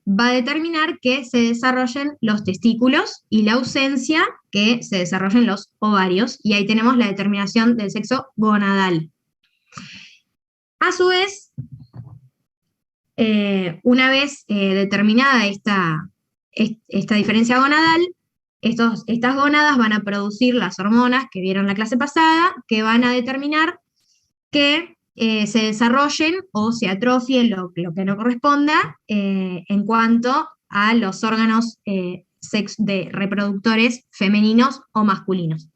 va a determinar que se desarrollen los testículos y la ausencia que se desarrollen los ovarios, y ahí tenemos la determinación del sexo gonadal. A su vez, una vez determinada esta diferencia gonadal, estas gónadas van a producir las hormonas que vieron la clase pasada, que van a determinar que se desarrollen o se atrofie lo que no corresponda en cuanto a los órganos de reproductores femeninos o masculinos.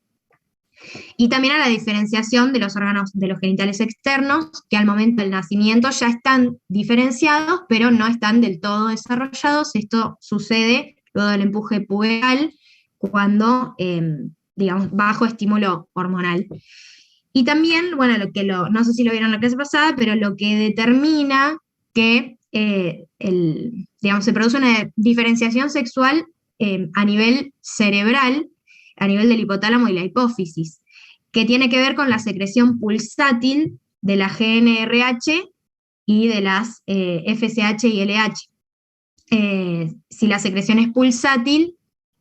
Y también a la diferenciación de los órganos de los genitales externos, que al momento del nacimiento ya están diferenciados, pero no están del todo desarrollados. Esto sucede luego del empuje puberal, cuando, digamos, bajo estímulo hormonal. Y también, bueno, no sé si lo vieron en la clase pasada, pero lo que determina que digamos, se produce una diferenciación sexual a nivel cerebral, a nivel del hipotálamo y la hipófisis, que tiene que ver con la secreción pulsátil de la GNRH y de las FSH y LH. Si la secreción es pulsátil,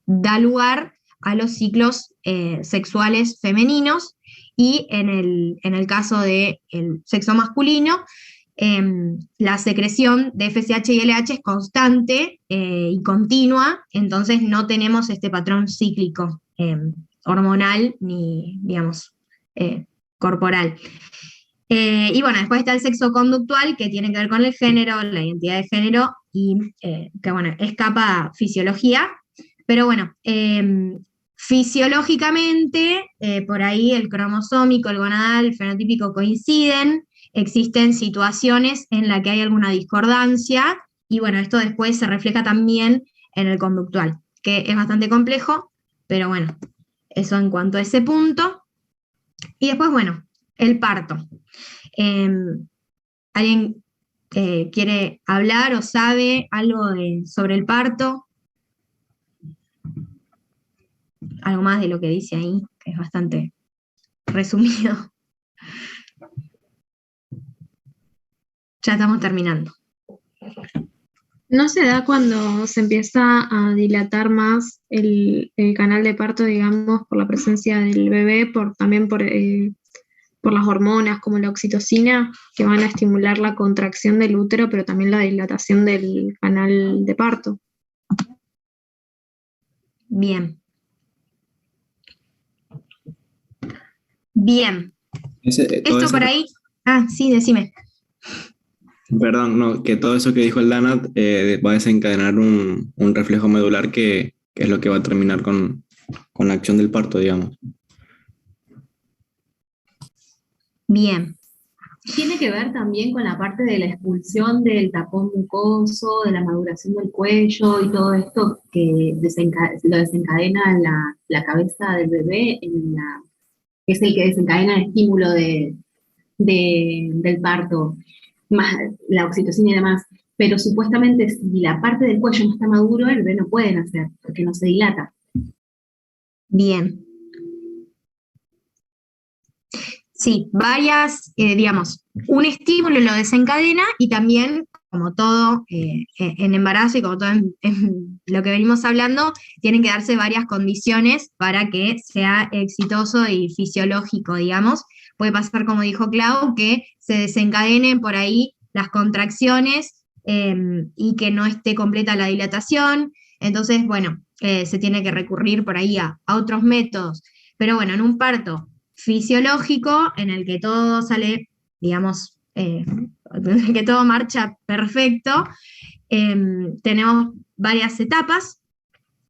da lugar a los ciclos sexuales femeninos, y en el caso del sexo masculino, la secreción de FSH y LH es constante y continua, entonces no tenemos este patrón cíclico hormonal ni, digamos, corporal. Y bueno, después está el sexo conductual, que tiene que ver con el género, la identidad de género, y que bueno, escapa a fisiología, pero bueno, fisiológicamente, por ahí el cromosómico, el gonadal, el fenotípico coinciden. Existen situaciones en las que hay alguna discordancia, y bueno, esto después se refleja también en el conductual, que es bastante complejo, pero bueno, eso en cuanto a ese punto. Y después, bueno, el parto. ¿Alguien quiere hablar o sabe algo sobre el parto? Algo más de lo que dice ahí, que es bastante resumido. Ya estamos terminando. ¿No se da cuando se empieza a dilatar más el canal de parto, digamos, por la presencia del bebé, también por las hormonas como la oxitocina, que van a estimular la contracción del útero, pero también la dilatación del canal de parto? Bien. Bien. Esto por ahí. Ah, sí, decime. Perdón, no, que todo eso que dijo el Danat va a desencadenar un reflejo medular que es lo que va a terminar con la acción del parto, digamos. Bien. Tiene que ver también con la parte de la expulsión del tapón mucoso, de la maduración del cuello y todo esto que lo desencadena la cabeza del bebé, es el que desencadena el estímulo del parto, más la oxitocina y demás. Pero supuestamente si la parte del cuello no está maduro, el bebé no puede nacer, porque no se dilata. Bien. Sí, digamos, un estímulo lo desencadena, y también, como todo en embarazo y como todo en lo que venimos hablando, tienen que darse varias condiciones para que sea exitoso y fisiológico, digamos. Puede pasar, como dijo Clau, que se desencadenen por ahí las contracciones y que no esté completa la dilatación. Entonces, bueno, se tiene que recurrir por ahí a otros métodos. Pero bueno, en un parto fisiológico, en el que todo sale, digamos, que todo marcha perfecto. Tenemos varias etapas,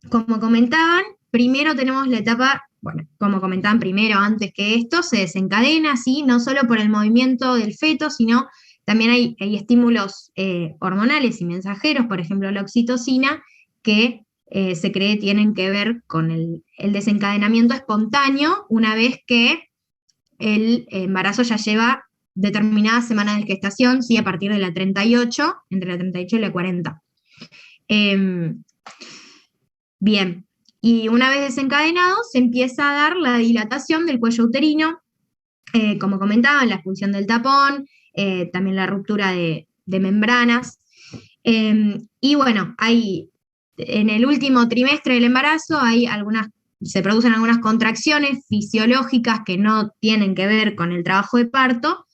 como comentaban. Primero tenemos la etapa, bueno, como comentaban primero, antes que esto, se desencadena, ¿sí? No solo por el movimiento del feto, sino también hay estímulos hormonales y mensajeros, por ejemplo la oxitocina, que se cree tienen que ver con el desencadenamiento espontáneo una vez que el embarazo ya lleva determinadas semanas de gestación, ¿sí? A partir de la 38, entre la 38 y la 40. Bien, y una vez desencadenado se empieza a dar la dilatación del cuello uterino, como comentaba, la expulsión del tapón, también la ruptura de membranas. Y bueno, en el último trimestre del embarazo se producen algunas contracciones fisiológicas que no tienen que ver con el trabajo de parto,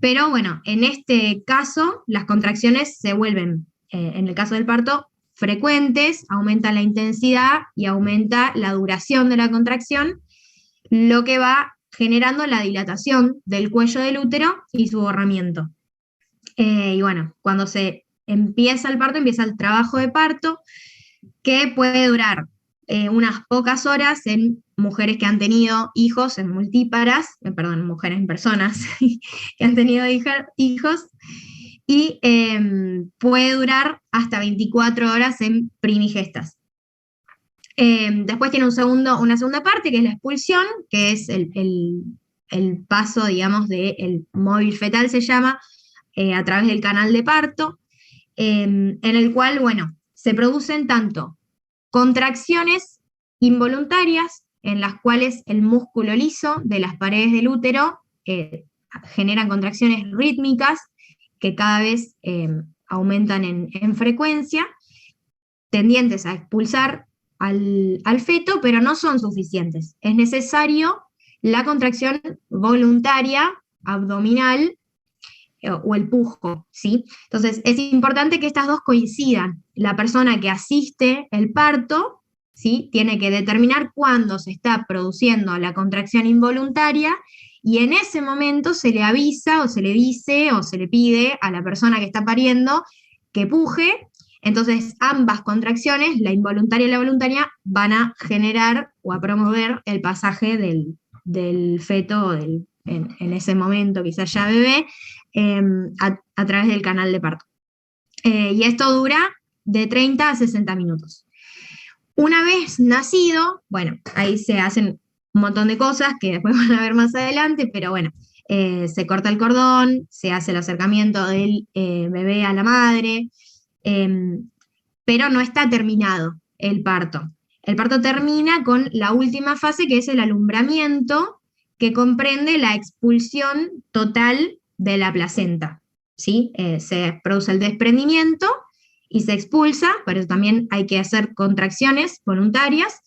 pero bueno, en este caso las contracciones se vuelven, en el caso del parto, frecuentes, aumenta la intensidad y aumenta la duración de la contracción, lo que va generando la dilatación del cuello del útero y su borramiento. Y bueno, cuando se empieza el parto, empieza el trabajo de parto, que puede durar unas pocas horas en mujeres que han tenido hijos, en mujeres en personas que han tenido hijos, y puede durar hasta 24 horas en primigestas. Después tiene una segunda parte, que es la expulsión, que es el paso, digamos, del móvil fetal, se llama, a través del canal de parto, en el cual, bueno, se producen tanto contracciones involuntarias, en las cuales el músculo liso de las paredes del útero generan contracciones rítmicas que cada vez aumentan en frecuencia, tendientes a expulsar al feto, pero no son suficientes. Es necesario la contracción voluntaria abdominal o el pujo, ¿sí? Entonces, es importante que estas dos coincidan. La persona que asiste el parto, ¿sí? Tiene que determinar cuándo se está produciendo la contracción involuntaria, y en ese momento se le avisa o se le dice o se le pide a la persona que está pariendo que puje. Entonces, ambas contracciones, la involuntaria y la voluntaria, van a generar o a promover el pasaje del feto, en ese momento quizás ya bebé, a través del canal de parto. Y esto dura de 30 a 60 minutos. Una vez nacido, bueno, ahí se hacen un montón de cosas que después van a ver más adelante, pero bueno, se corta el cordón, se hace el acercamiento del bebé a la madre, pero no está terminado el parto. El parto termina con la última fase, que es el alumbramiento, que comprende la expulsión total de la placenta, ¿sí? Se produce el desprendimiento y se expulsa, por eso también hay que hacer contracciones voluntarias,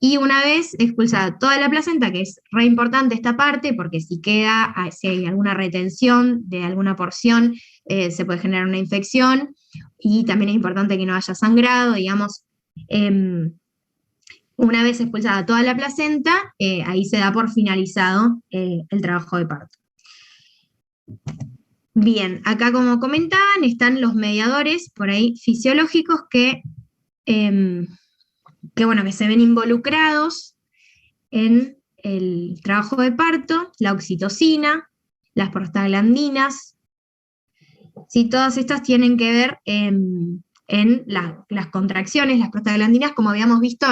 y una vez expulsada toda la placenta, que es re importante esta parte, porque si hay alguna retención de alguna porción, se puede generar una infección, y también es importante que no haya sangrado, digamos. Una vez expulsada toda la placenta, ahí se da por finalizado el trabajo de parto. Bien, acá como comentaban, están los mediadores por ahí fisiológicos que se ven involucrados en el trabajo de parto: la oxitocina, las prostaglandinas. Sí, todas estas tienen que ver en las contracciones. Las prostaglandinas, como habíamos visto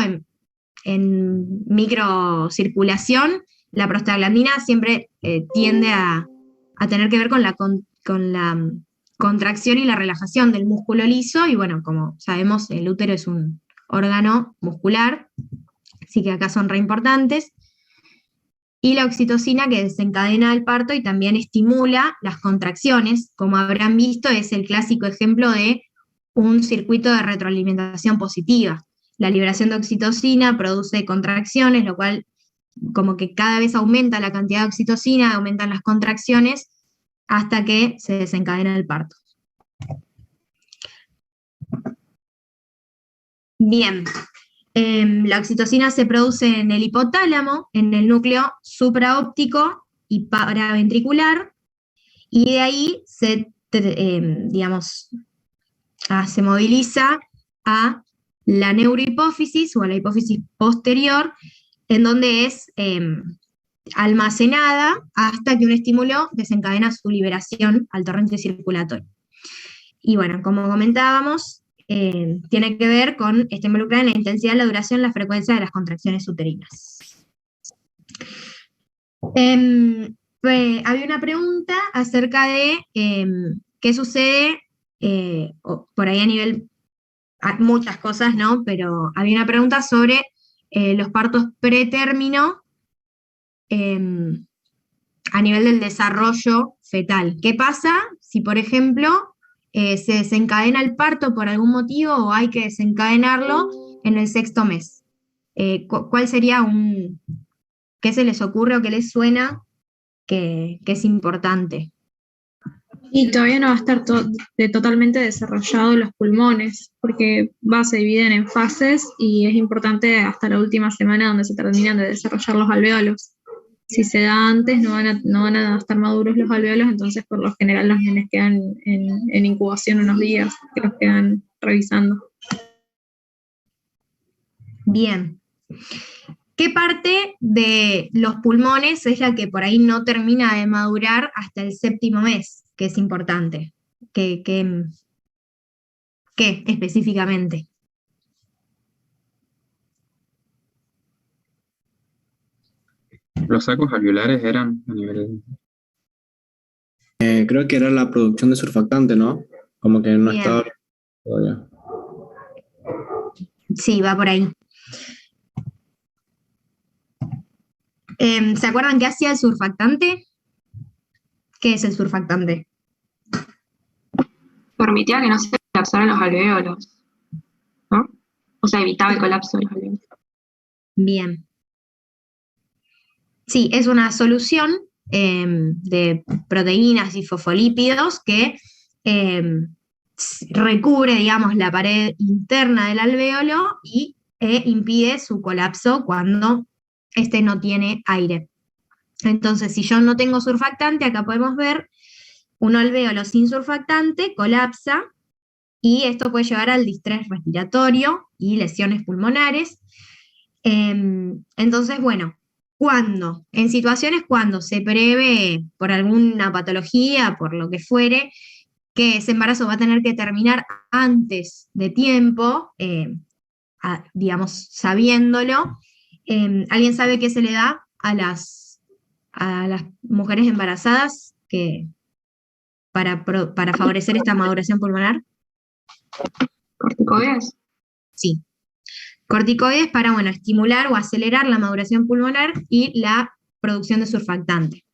en microcirculación, la prostaglandina siempre tiende a tener que ver con la contracción y la relajación del músculo liso, y bueno, como sabemos, el útero es un órgano muscular, así que acá son re importantes. Y la oxitocina, que desencadena el parto y también estimula las contracciones, como habrán visto, es el clásico ejemplo de un circuito de retroalimentación positiva. La liberación de oxitocina produce contracciones, lo cual como que cada vez aumenta la cantidad de oxitocina, aumentan las contracciones, hasta que se desencadena el parto. Bien, la oxitocina se produce en el hipotálamo, en el núcleo supraóptico y paraventricular, y de ahí se digamos, se moviliza a la neurohipófisis o a la hipófisis posterior, en donde es almacenada hasta que un estímulo desencadena su liberación al torrente circulatorio. Y bueno, como comentábamos, tiene que ver con, está involucrada en la intensidad, la duración, la frecuencia de las contracciones uterinas. Había una pregunta acerca de qué sucede, por ahí a nivel, muchas cosas, ¿no? Pero había una pregunta sobre los partos pretérmino a nivel del desarrollo fetal. ¿Qué pasa si, por ejemplo, se desencadena el parto por algún motivo o hay que desencadenarlo en el 6º mes? ¿Cuál sería qué se les ocurre o qué les suena que es importante? Y todavía no va a estar totalmente desarrollado los pulmones, porque se dividen en fases y es importante hasta la última semana donde se terminan de desarrollar los alvéolos. Si se da antes, no van a estar maduros los alvéolos, entonces por lo general los nenes quedan en incubación unos días, que los quedan revisando. Bien. ¿Qué parte de los pulmones es la que por ahí no termina de madurar hasta el 7º mes, que es importante? ¿Qué específicamente? Los sacos alveolares eran a nivel... Creo que era la producción de surfactante, ¿no? Como que no Bien. estaba todavía. Sí, va por ahí. ¿Se acuerdan qué hacía el surfactante? ¿Qué es el surfactante? Permitía que no se colapsaran los alvéolos, ¿no? O sea, evitaba el colapso de los alvéolos. Bien. Sí, es una solución de proteínas y fosfolípidos que recubre, digamos, la pared interna del alvéolo y impide su colapso cuando este no tiene aire. Entonces, si yo no tengo surfactante, acá podemos ver un alvéolo sin surfactante colapsa y esto puede llevar al distrés respiratorio y lesiones pulmonares. Entonces, bueno, en situaciones cuando se prevé por alguna patología, por lo que fuere, que ese embarazo va a tener que terminar antes de tiempo, digamos, sabiéndolo, ¿alguien sabe qué se le da a las mujeres embarazadas para favorecer esta maduración pulmonar? ¿Corticoides? Sí. Corticoides para, bueno, estimular o acelerar la maduración pulmonar y la producción de surfactante.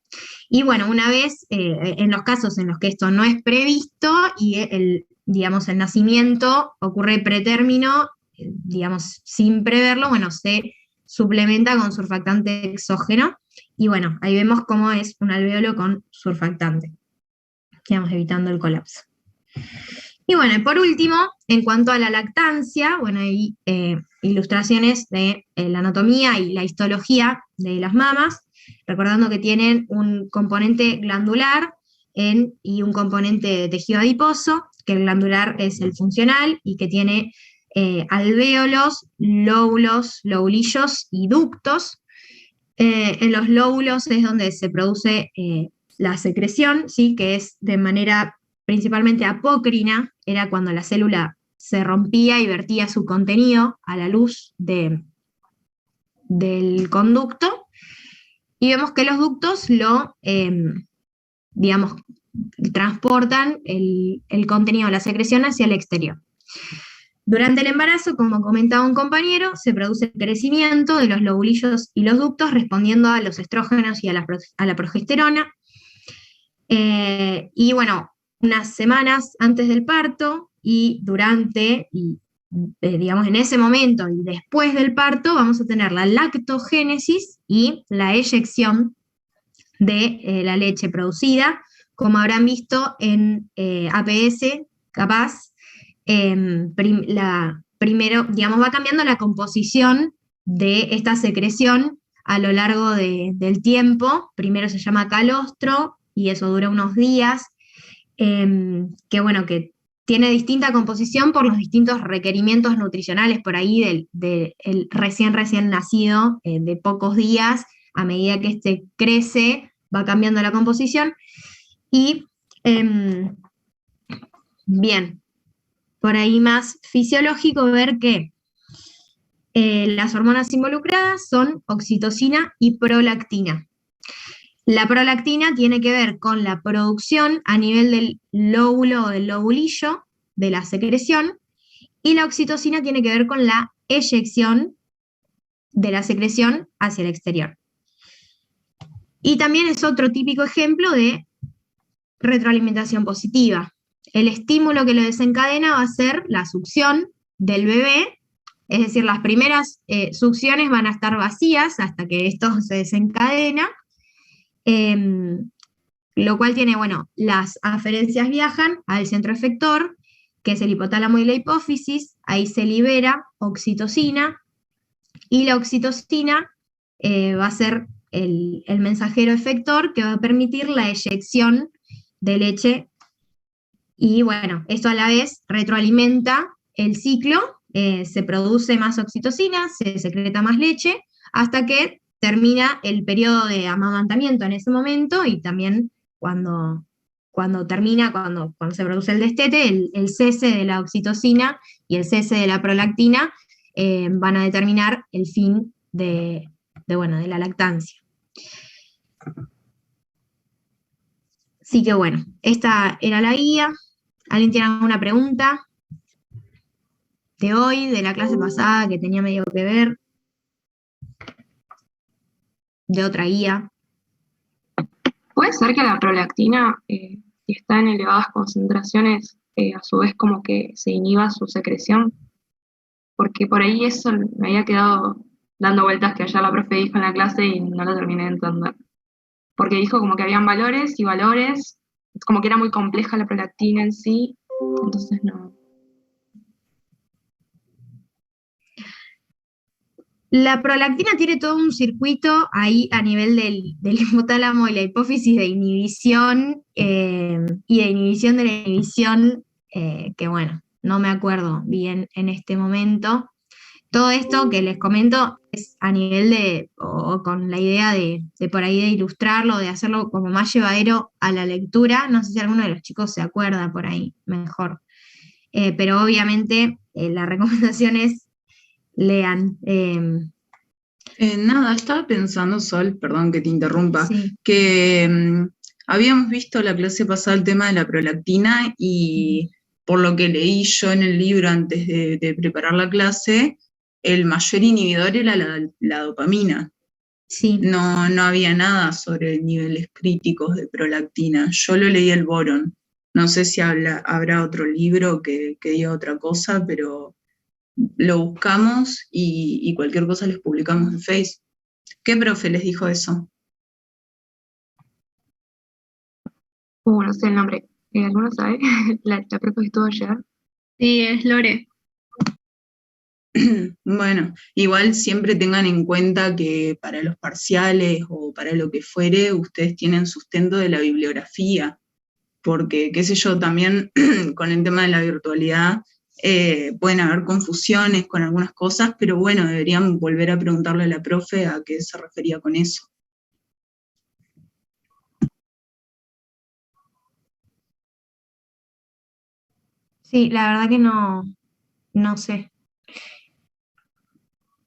Y bueno, una vez, en los casos en los que esto no es previsto y digamos, el nacimiento ocurre pretérmino, digamos, sin preverlo, bueno, se suplementa con surfactante exógeno. Y bueno, ahí vemos cómo es un alvéolo con surfactante. Digamos, evitando el colapso. Y bueno, y por último, en cuanto a la lactancia, bueno, hay ilustraciones de la anatomía y la histología de las mamas, recordando que tienen un componente glandular y un componente de tejido adiposo, que el glandular es el funcional y que tiene alvéolos, lóbulos, lobulillos y ductos. En los lóbulos es donde se produce la secreción, ¿sí? Que es de manera principalmente apócrina, era cuando la célula se rompía y vertía su contenido a la luz del conducto, y vemos que los ductos digamos, transportan el contenido, la secreción hacia el exterior. Durante el embarazo, como comentaba un compañero, se produce el crecimiento de los lobulillos y los ductos respondiendo a los estrógenos y a la progesterona. Y bueno, unas semanas antes del parto y durante, digamos, en ese momento y después del parto, vamos a tener la lactogénesis y la eyección de la leche producida, como habrán visto en APS, capaz. Primero, digamos, va cambiando la composición de esta secreción a lo largo del tiempo. Primero se llama calostro y eso dura unos días. que bueno, que tiene distinta composición por los distintos requerimientos nutricionales por ahí del recién nacido, de pocos días, a medida que este crece, va cambiando la composición. Y bien, por ahí más fisiológico ver que las hormonas involucradas son oxitocina y prolactina. La prolactina tiene que ver con la producción a nivel del lóbulo o del lobulillo de la secreción, y la oxitocina tiene que ver con la eyección de la secreción hacia el exterior. Y también es otro típico ejemplo de retroalimentación positiva. El estímulo que lo desencadena va a ser la succión del bebé, es decir, las primeras succiones van a estar vacías hasta que esto se desencadena, lo cual tiene, bueno, las aferencias viajan al centro efector, que es el hipotálamo y la hipófisis, ahí se libera oxitocina, y la oxitocina va a ser el mensajero efector que va a permitir la eyección de leche, y bueno, esto a la vez retroalimenta el ciclo, se produce más oxitocina, se secreta más leche, hasta que termina el periodo de amamantamiento en ese momento, y también cuando se produce el destete, el cese de la oxitocina y el cese de la prolactina van a determinar el fin de la lactancia. Así que bueno, esta era la guía. ¿Alguien tiene alguna pregunta de hoy, de la clase pasada, que tenía medio que ver? De otra guía. ¿Puede ser que la prolactina, si está en elevadas concentraciones, a su vez como que se inhiba su secreción? Porque por ahí eso me había quedado dando vueltas que ayer la profe dijo en la clase y no lo terminé de entender. Porque dijo como que habían valores y valores, como que era muy compleja la prolactina en sí, entonces no. La prolactina tiene todo un circuito ahí a nivel del hipotálamo y la hipófisis de inhibición, y de inhibición de la inhibición, que bueno, no me acuerdo bien en este momento. Todo esto que les comento es a nivel o con la idea de por ahí de ilustrarlo, de hacerlo como más llevadero a la lectura. No sé si alguno de los chicos se acuerda por ahí mejor. Pero obviamente la recomendación es lean. Nada, estaba pensando, Sol, perdón que te interrumpa, Sí. que habíamos visto la clase pasada el tema de la prolactina y por lo que leí yo en el libro antes de preparar la clase, el mayor inhibidor era la dopamina. Sí. No había nada sobre niveles críticos de prolactina. Yo lo leí el Boron. No sé si habrá otro libro que diga otra cosa, pero lo buscamos y cualquier cosa les publicamos en Facebook. ¿Qué profe les dijo eso? No sé el nombre. ¿Alguno sabe? La profe que estuvo ayer. Sí, es Lore. Bueno, igual siempre tengan en cuenta que para los parciales o para lo que fuere, ustedes tienen sustento de la bibliografía, porque, qué sé yo, también con el tema de la virtualidad pueden haber confusiones con algunas cosas, pero bueno, deberían volver a preguntarle a la profe a qué se refería con eso. Sí, la verdad que no sé.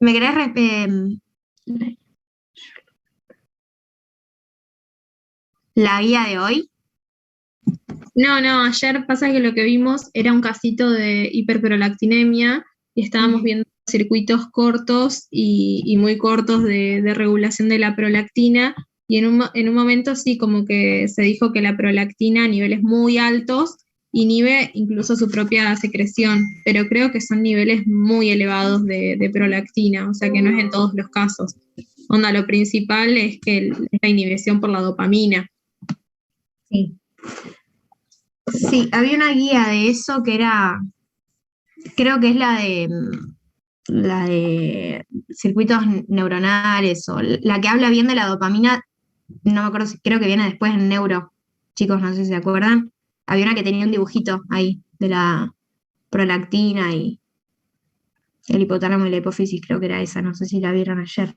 ¿Me querés la guía de hoy? No, ayer pasa que lo que vimos era un casito de hiperprolactinemia y estábamos viendo circuitos cortos y muy cortos de regulación de la prolactina, y en un momento sí como que se dijo que la prolactina a niveles muy altos inhibe incluso su propia secreción, pero creo que son niveles muy elevados de prolactina, o sea que no es en todos los casos. Onda, lo principal es que es la inhibición por la dopamina. Sí. Sí, había una guía de eso que era, creo que es la de circuitos neuronales, o la que habla bien de la dopamina, no me acuerdo, creo que viene después en neuro, chicos, no sé si se acuerdan. había una que tenía un dibujito ahí de la prolactina y el hipotálamo y la hipófisis, creo que era esa, no sé si la vieron ayer.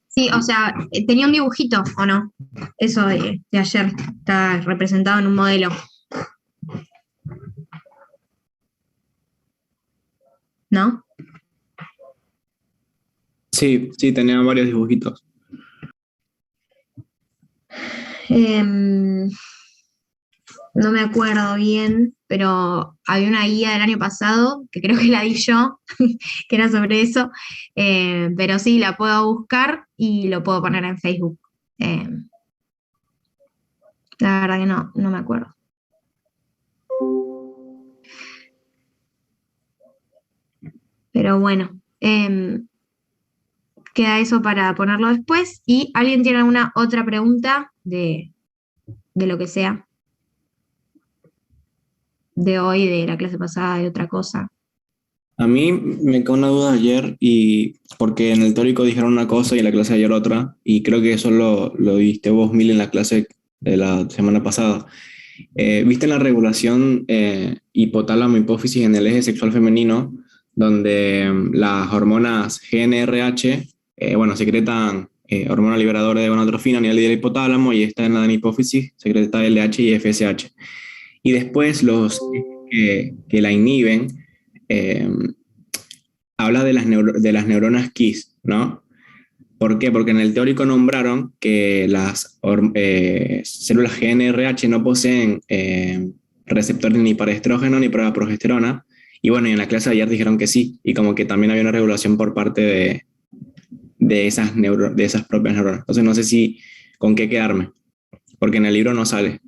Sí, o sea, tenía un dibujito, ¿o no? Eso de ayer, está representado en un modelo. ¿No? Sí, sí, tenía varios dibujitos. No me acuerdo bien, pero había una guía del año pasado, que creo que la di yo, que era sobre eso, pero sí, la puedo buscar y lo puedo poner en Facebook. La verdad que no me acuerdo. Pero bueno, queda eso para ponerlo después. ¿Y alguien tiene alguna otra pregunta de lo que sea? De hoy, de la clase pasada, de otra cosa. A mí me quedó una duda ayer y porque en el teórico dijeron una cosa y en la clase de ayer otra, y creo que eso lo viste vos, Mil, en la clase de la semana pasada. ¿Viste la regulación hipotálamo-hipófisis en el eje sexual femenino, donde las hormonas GnRH, bueno, secretan hormona liberadora de gonadotrofina a nivel del hipotálamo y esta en la hipófisis secreta LH y FSH? Y después los que la inhiben, eh, habla de de las neuronas Kiss, ¿no? ¿Por qué? Porque en el teórico nombraron que las células GnRH no poseen receptores ni para estrógeno ni para progesterona. Y bueno, y en la clase de ayer dijeron que sí, y como que también había una regulación por parte de de esas propias neuronas. Entonces no sé si con qué quedarme, porque en el libro no sale.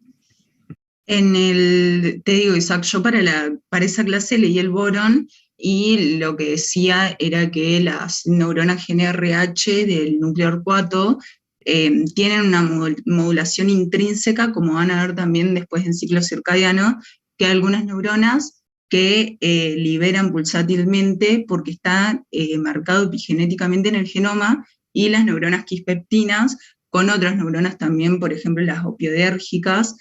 Te digo, Isaac, yo para esa clase leí el Boron y lo que decía era que las neuronas GnRH del núcleo orcuato tienen una modulación intrínseca, como van a ver también después en ciclo circadiano, que hay algunas neuronas que liberan pulsátilmente porque está marcado epigenéticamente en el genoma, y las neuronas quispeptinas con otras neuronas también, por ejemplo las opioidérgicas,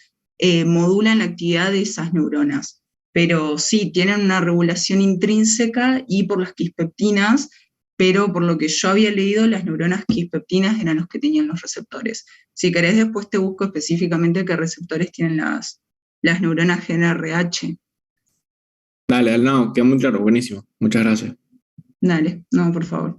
modulan la actividad de esas neuronas. Pero sí, tienen una regulación intrínseca y por las quispeptinas, pero por lo que yo había leído, las neuronas quispeptinas eran los que tenían los receptores. Si querés, después te busco específicamente qué receptores tienen las neuronas GnRH. Dale, no, queda muy claro, buenísimo. Muchas gracias. Dale, no, por favor.